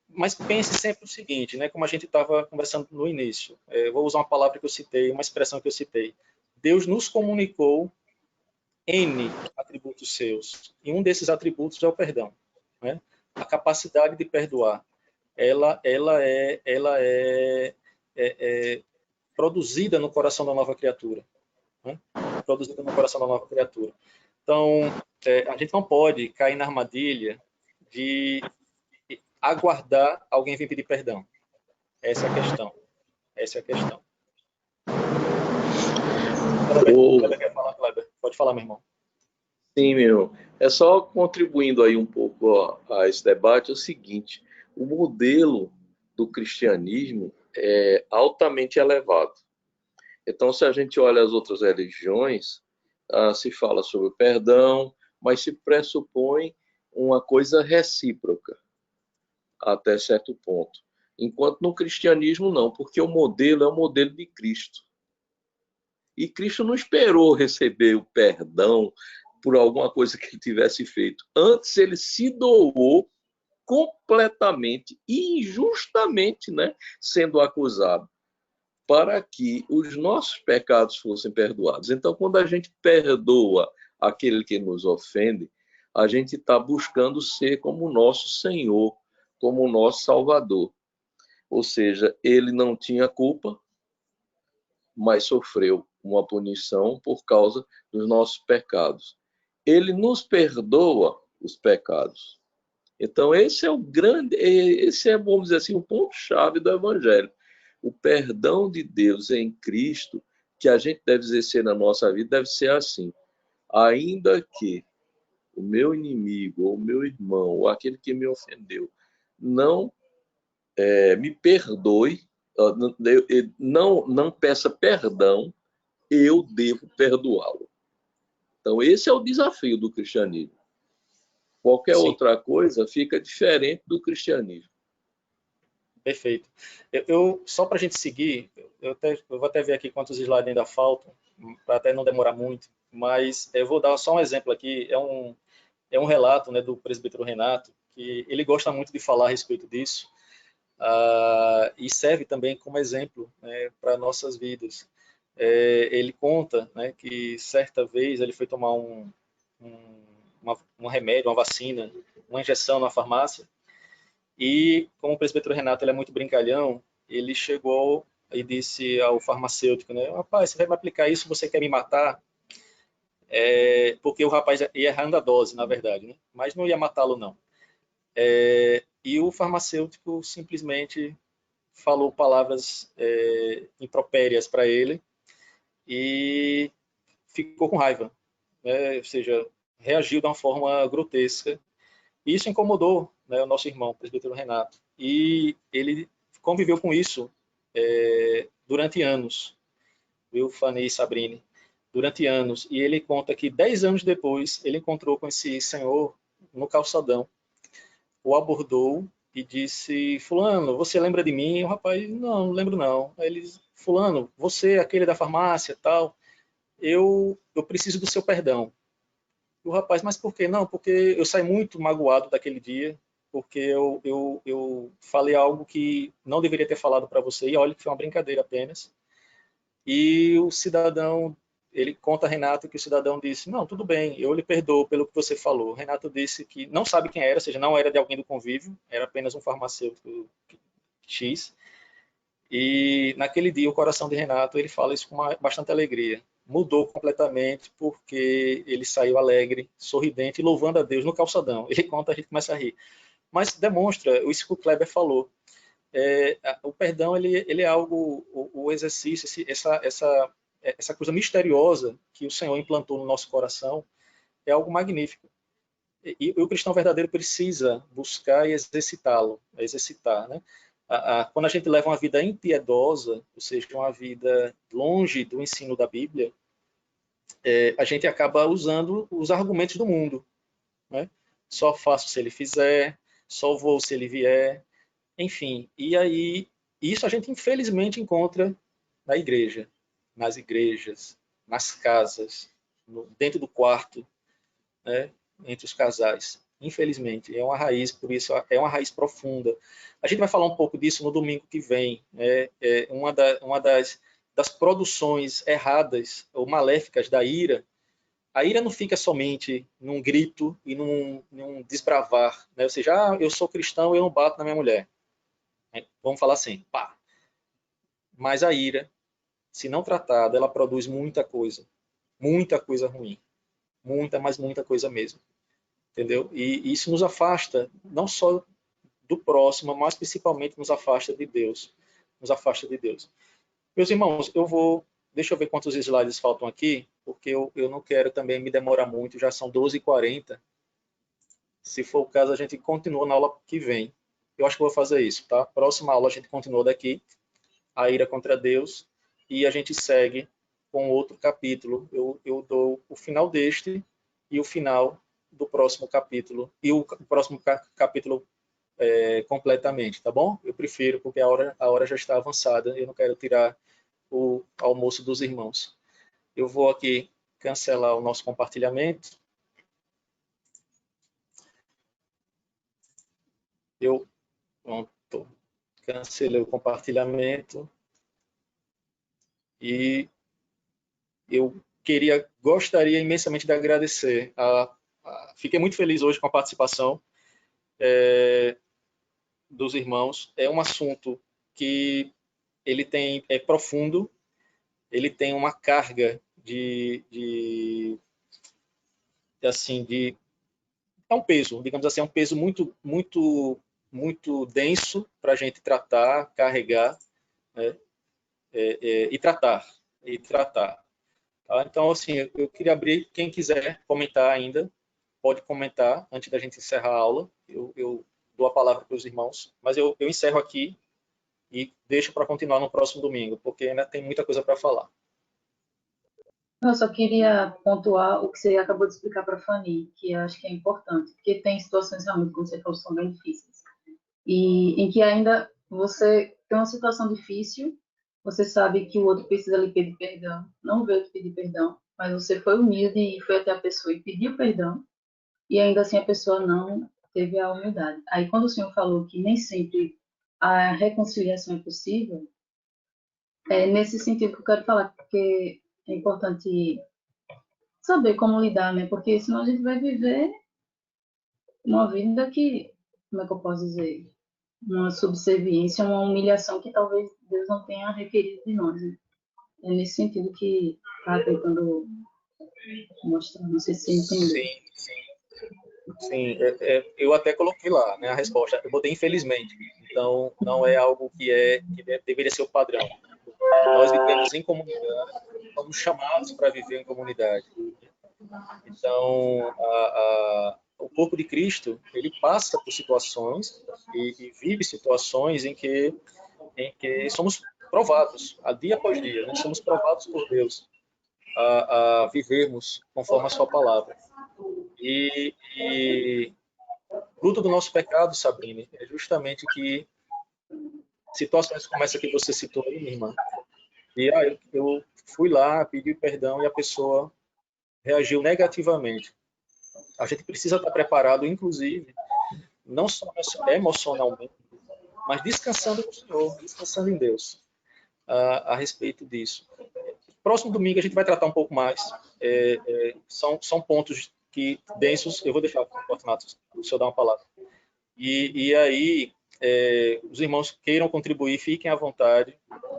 Mas pense sempre o seguinte, né? Como a gente estava conversando no início, vou usar uma palavra que eu citei, uma expressão que eu citei. Deus nos comunicou N atributos seus, e um desses atributos é o perdão, né? A capacidade de perdoar, ela é produzida no coração da nova criatura, né? Produzida no coração da nova criatura. Então, a gente não pode cair na armadilha de aguardar alguém vir pedir perdão. Essa é a questão. Essa é a questão. Kleber quer falar, Kleber? Pode falar, meu irmão. Sim, meu. É só contribuindo aí um pouco a esse debate, é o seguinte: o modelo do cristianismo é altamente elevado. Então, se a gente olha as outras religiões, se fala sobre perdão, mas se pressupõe uma coisa recíproca, até certo ponto. Enquanto no cristianismo não, porque o modelo é o modelo de Cristo. E Cristo não esperou receber o perdão por alguma coisa que ele tivesse feito. Antes, ele se doou completamente, injustamente, né, sendo acusado, para que os nossos pecados fossem perdoados. Então, quando a gente perdoa aquele que nos ofende, a gente está buscando ser como o nosso Senhor, como o nosso Salvador. Ou seja, ele não tinha culpa, mas sofreu uma punição por causa dos nossos pecados. Ele nos perdoa os pecados. Então, esse é vamos dizer assim, o ponto-chave do Evangelho. O perdão de Deus em Cristo, que a gente deve exercer na nossa vida, deve ser assim. Ainda que o meu inimigo, ou o meu irmão, ou aquele que me ofendeu, não me perdoe, não peça perdão, eu devo perdoá-lo. Então, esse é o desafio do cristianismo. Qualquer Sim. outra coisa fica diferente do cristianismo. Perfeito. Só para a gente seguir, eu vou até ver aqui quantos slides ainda faltam, para até não demorar muito, mas eu vou dar só um exemplo aqui. É um relato, né, do presbítero Renato, que ele gosta muito de falar a respeito disso, e serve também como exemplo, né, para nossas vidas. Ele conta, né, que certa vez ele foi tomar um remédio, uma vacina, uma injeção na farmácia, e como o presbítero Renato ele é muito brincalhão, ele chegou e disse ao farmacêutico, né, rapaz, você vai me aplicar isso, você quer me matar? Porque o rapaz ia errando a dose, na verdade, né? Mas não ia matá-lo, não. E o farmacêutico simplesmente falou palavras impropérias para ele e ficou com raiva, né? Ou seja, reagiu de uma forma grotesca. E isso incomodou né, o nosso irmão, o presbítero Renato, e ele conviveu com isso durante anos, viu, Fanny e Sabrine, durante anos, e ele conta que 10 anos depois ele encontrou com esse senhor no calçadão, o abordou e disse: fulano, você lembra de mim? O rapaz: não lembro não. Aí ele disse: fulano, você é aquele da farmácia, tal, eu preciso do seu perdão. E o rapaz: mas por quê? Não, porque eu saí muito magoado daquele dia, porque eu falei algo que não deveria ter falado para você, e olha que foi uma brincadeira apenas. E o cidadão, ele conta a Renato que o cidadão disse: não, tudo bem, eu lhe perdoo pelo que você falou. Renato disse que não sabe quem era, ou seja, não era de alguém do convívio, era apenas um farmacêutico X. E naquele dia o coração de Renato, ele fala isso com bastante alegria. Mudou completamente porque ele saiu alegre, sorridente, louvando a Deus no calçadão. Ele conta, a gente começa a rir. Mas demonstra isso que o Kleber falou. O perdão ele é algo, o exercício, essa coisa misteriosa que o Senhor implantou no nosso coração é algo magnífico. E o cristão verdadeiro precisa buscar e exercitá-lo, exercitar, né? Quando a gente leva uma vida impiedosa, ou seja, uma vida longe do ensino da Bíblia, a gente acaba usando os argumentos do mundo, né? Só faço se ele fizer, só vou se ele vier, enfim. E aí, isso a gente infelizmente encontra na igreja, nas igrejas, nas casas, dentro do quarto, né? Entre os casais. Infelizmente, é uma raiz, por isso é uma raiz profunda. A gente vai falar um pouco disso no domingo que vem. Uma das produções erradas ou maléficas da ira. A ira não fica somente num grito e num desbravar, né? Ou seja, eu sou cristão, eu não bato na minha mulher. Vamos falar assim, pá. Mas a ira, se não tratada, ela produz muita coisa ruim, mas muita coisa mesmo. Entendeu? E isso nos afasta não só do próximo, mas principalmente nos afasta de Deus. Nos afasta de Deus. Meus irmãos, deixa eu ver quantos slides faltam aqui, porque eu não quero também me demorar muito, já são 12h40. Se for o caso, a gente continua na aula que vem. Eu acho que eu vou fazer isso, tá? Próxima aula a gente continua daqui, a ira contra Deus, e a gente segue com outro capítulo. Eu dou o final deste e o final do próximo capítulo, e o próximo capítulo completamente, tá bom? Eu prefiro, porque a hora já está avançada, eu não quero tirar o almoço dos irmãos. Eu vou aqui cancelar o nosso compartilhamento. Pronto, cancelei o compartilhamento e eu gostaria imensamente de agradecer. Fiquei muito feliz hoje com a participação dos irmãos. É um assunto que ele é profundo, ele tem uma carga é um peso, digamos assim, é um peso muito denso para a gente tratar, carregar, né? E tratar. Tá? Então, assim, eu queria abrir, quem quiser comentar ainda, pode comentar antes da gente encerrar a aula. Eu dou a palavra para os irmãos, mas eu encerro aqui e deixo para continuar no próximo domingo, porque ainda tem muita coisa para falar. Eu só queria pontuar o que você acabou de explicar para a Fanny, que eu acho que é importante, porque tem situações realmente, como você falou, são bem difíceis. E em que ainda você tem uma situação difícil, você sabe que o outro precisa lhe pedir perdão, não veio te pedir perdão, mas você foi humilde e foi até a pessoa e pediu perdão, e ainda assim a pessoa não teve a humildade. Aí quando o senhor falou que nem sempre a reconciliação é possível, é nesse sentido que eu quero falar, porque é importante saber como lidar, né? Porque senão a gente vai viver uma vida que, como é que eu posso dizer? Uma subserviência, uma humilhação que talvez Deus não tenha requerido de nós. Né? É nesse sentido que está tentando mostrar. Não sei se você entendeu. Sim, eu até coloquei lá, né, a resposta. Eu botei infelizmente. Então, não é algo que deveria ser o padrão. Nós vivemos em comunidade, somos chamados para viver em comunidade. Então, o corpo de Cristo, ele passa por situações e vive situações em que somos provados, a dia após dia, né? Somos provados por Deus a vivermos conforme a sua palavra. E fruto do nosso pecado, Sabrina, é justamente que situações como essa que você citou aí, minha irmã, e eu fui lá, pedi perdão e a pessoa reagiu negativamente. A gente precisa estar preparado, inclusive, não só emocionalmente, mas descansando no Senhor, descansando em Deus, a respeito disso. Próximo domingo a gente vai tratar um pouco mais. São pontos que densos. Eu vou deixar o Fortunato, o senhor dar uma palavra. E aí, os irmãos queiram contribuir, fiquem à vontade,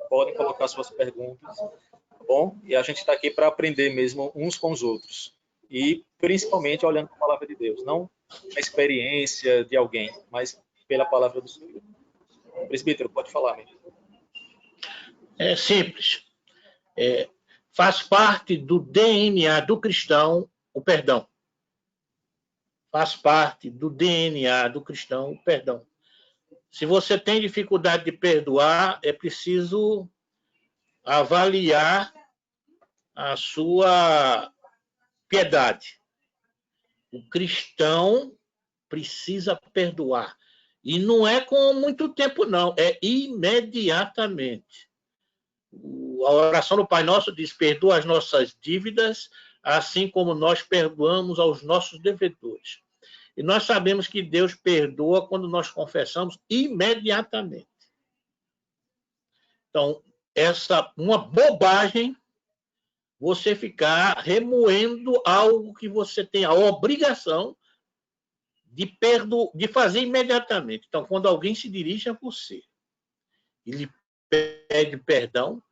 podem colocar suas perguntas, tá bom? E a gente está aqui para aprender mesmo uns com os outros. E principalmente olhando para a palavra de Deus, não a experiência de alguém, mas pela palavra do Senhor. Presbítero, pode falar, mesmo. É simples. Faz parte do DNA do cristão o perdão. Faz parte do DNA do cristão o perdão. Se você tem dificuldade de perdoar, é preciso avaliar a sua piedade. O cristão precisa perdoar. E não é com muito tempo, não. É imediatamente. A oração do Pai Nosso diz: perdoa as nossas dívidas, assim como nós perdoamos aos nossos devedores. E nós sabemos que Deus perdoa quando nós confessamos imediatamente. Então, uma bobagem você ficar remoendo algo que você tem a obrigação de fazer imediatamente. Então, quando alguém se dirige a você e lhe pede perdão,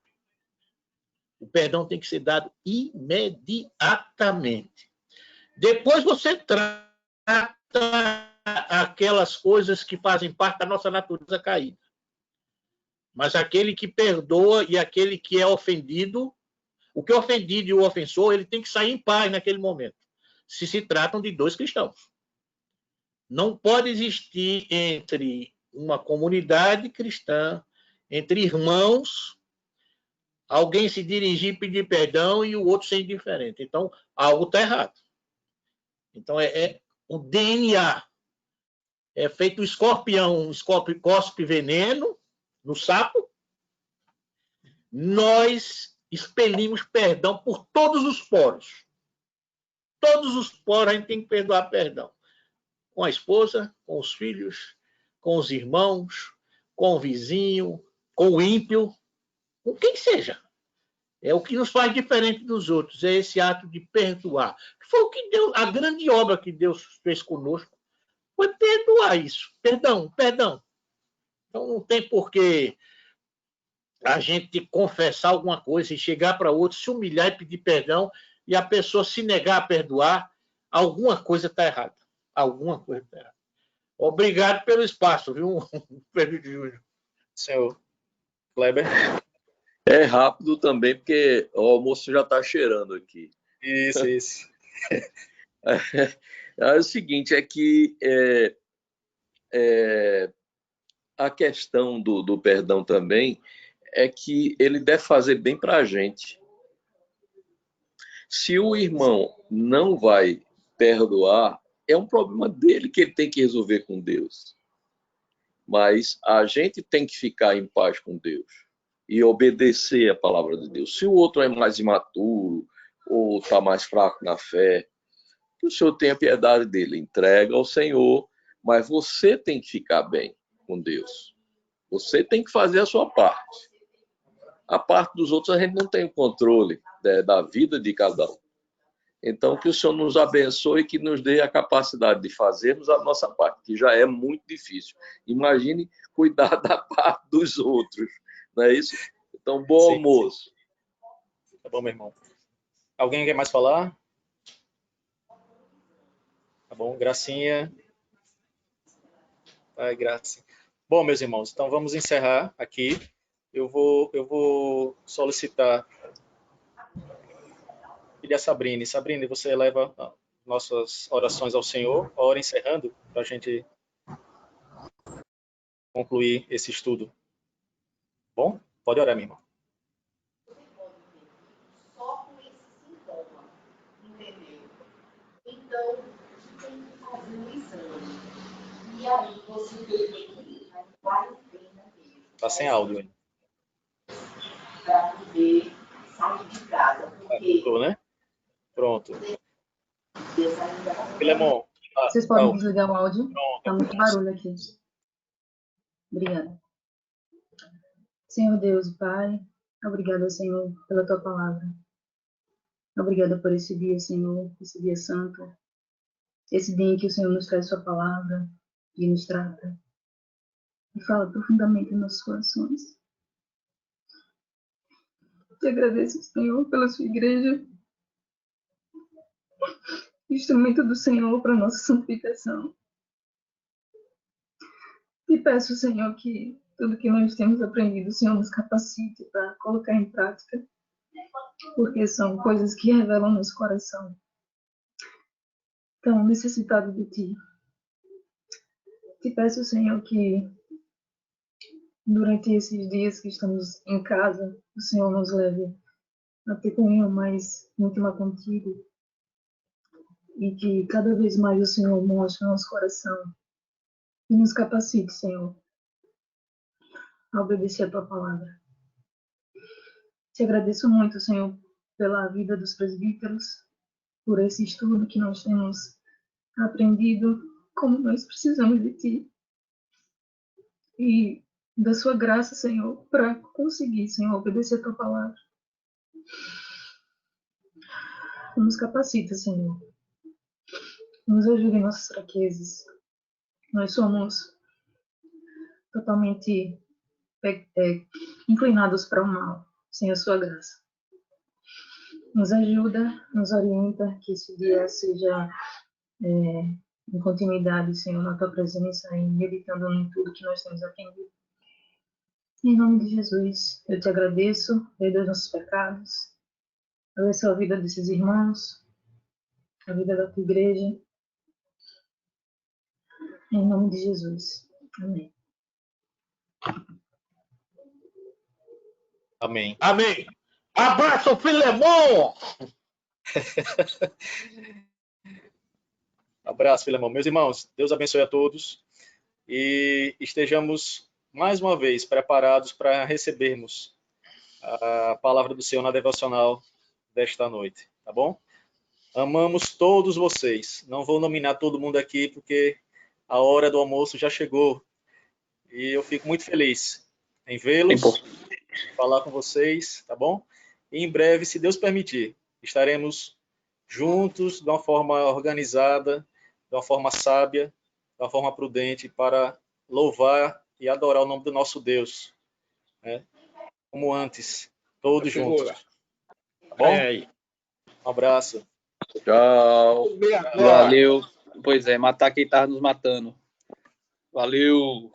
o perdão tem que ser dado imediatamente. Depois você trata aquelas coisas que fazem parte da nossa natureza caída. Mas aquele que perdoa e aquele que é ofendido, o que é ofendido e o ofensor, ele tem que sair em paz naquele momento, se tratam de dois cristãos. Não pode existir entre uma comunidade cristã, entre irmãos, alguém se dirigir e pedir perdão e o outro ser indiferente. Então, algo está errado. Então, o DNA. É feito um escorpião, cospe veneno no sapo. Nós expelimos perdão por todos os poros. Todos os poros a gente tem que perdoar perdão. Com a esposa, com os filhos, com os irmãos, com o vizinho, com o ímpio, com quem seja. É o que nos faz diferente dos outros, é esse ato de perdoar. Foi o que Deus, a grande obra que Deus fez conosco, foi perdoar isso. Perdão. Então não tem por que a gente confessar alguma coisa e chegar para outro, se humilhar e pedir perdão, e a pessoa se negar a perdoar, alguma coisa está errada. Alguma coisa está errada. Obrigado pelo espaço, viu, Pedro Júnior? Senhor Kleber. É rápido também, porque o almoço já está cheirando aqui. Isso. É o seguinte, é que a questão do perdão também é que ele deve fazer bem para a gente. Se o irmão não vai perdoar, é um problema dele que ele tem que resolver com Deus. Mas a gente tem que ficar em paz com Deus e obedecer a palavra de Deus. Se o outro é mais imaturo ou está mais fraco na fé, que o Senhor tenha piedade dele, entrega ao Senhor, mas você tem que ficar bem com Deus. Você tem que fazer a sua parte. A parte dos outros a gente não tem o controle da vida de cada um. Então, que o Senhor nos abençoe e que nos dê a capacidade de fazermos a nossa parte, que já é muito difícil. Imagine cuidar da parte dos outros, não é isso? Então, bom almoço. Tá bom, meu irmão. Alguém quer mais falar? Tá bom, Gracinha. Ai, Gracinha. Bom, meus irmãos, então vamos encerrar aqui. Eu vou solicitar pedir a Sabrine. Sabrine, você leva nossas orações ao Senhor, a hora encerrando, para a gente concluir esse estudo. Bom? Pode orar, minha irmã. Só com esse sintoma, entendeu? Então, tem que fazer um exame. E aí você vê que vale a pena mesmo. Está sem áudio aí. Para poder sair de casa. Porque Estou, né? Pronto. Deus ainda vai. Filemon. Vocês podem desligar o áudio? Pronto. Tá muito barulho aqui. Obrigada. Senhor Deus, Pai, obrigada, Senhor, pela Tua palavra. Obrigada por esse dia, Senhor, esse dia santo. Esse dia em que o Senhor nos traz Sua palavra e nos trata. E fala profundamente em nossos corações. Te agradeço, Senhor, pela Sua igreja. Instrumento do Senhor para nossa santificação. Te peço, Senhor, que tudo que nós temos aprendido, o Senhor nos capacite para colocar em prática, porque são coisas que revelam nosso coração tão necessitado de Ti. Te peço, Senhor, que durante esses dias que estamos em casa, o Senhor nos leve a ter comunhão mais íntima contigo e que cada vez mais o Senhor mostre o nosso coração e nos capacite, Senhor, a obedecer a Tua palavra. Te agradeço muito, Senhor, pela vida dos presbíteros, por esse estudo que nós temos aprendido como nós precisamos de Ti e da Sua graça, Senhor, para conseguir, Senhor, obedecer a Tua palavra. Nos capacita, Senhor. Nos ajude em nossas fraquezas. Nós somos totalmente inclinados para o mal, sem a Sua graça. Nos ajuda, nos orienta, que esse dia seja em continuidade, Senhor, na Tua presença e meditando em tudo que nós temos aprendido. Em nome de Jesus, eu Te agradeço, perdoa os nossos pecados, abençoa a vida desses irmãos, a vida da Tua igreja. Em nome de Jesus. Amém. Amém. Amém. Abraço, Filemon! Abraço, Filemon. Meus irmãos, Deus abençoe a todos e estejamos mais uma vez preparados para recebermos a palavra do Senhor na devocional desta noite, tá bom? Amamos todos vocês. Não vou nominar todo mundo aqui porque a hora do almoço já chegou e eu fico muito feliz em vê-los, falar com vocês, tá bom? E em breve, se Deus permitir, estaremos juntos de uma forma organizada, de uma forma sábia, de uma forma prudente, para louvar e adorar o nome do nosso Deus, né? Como antes, todos juntos. Tá bom? Um abraço. Tchau. Valeu. Pois é, matar quem estava nos matando. Valeu.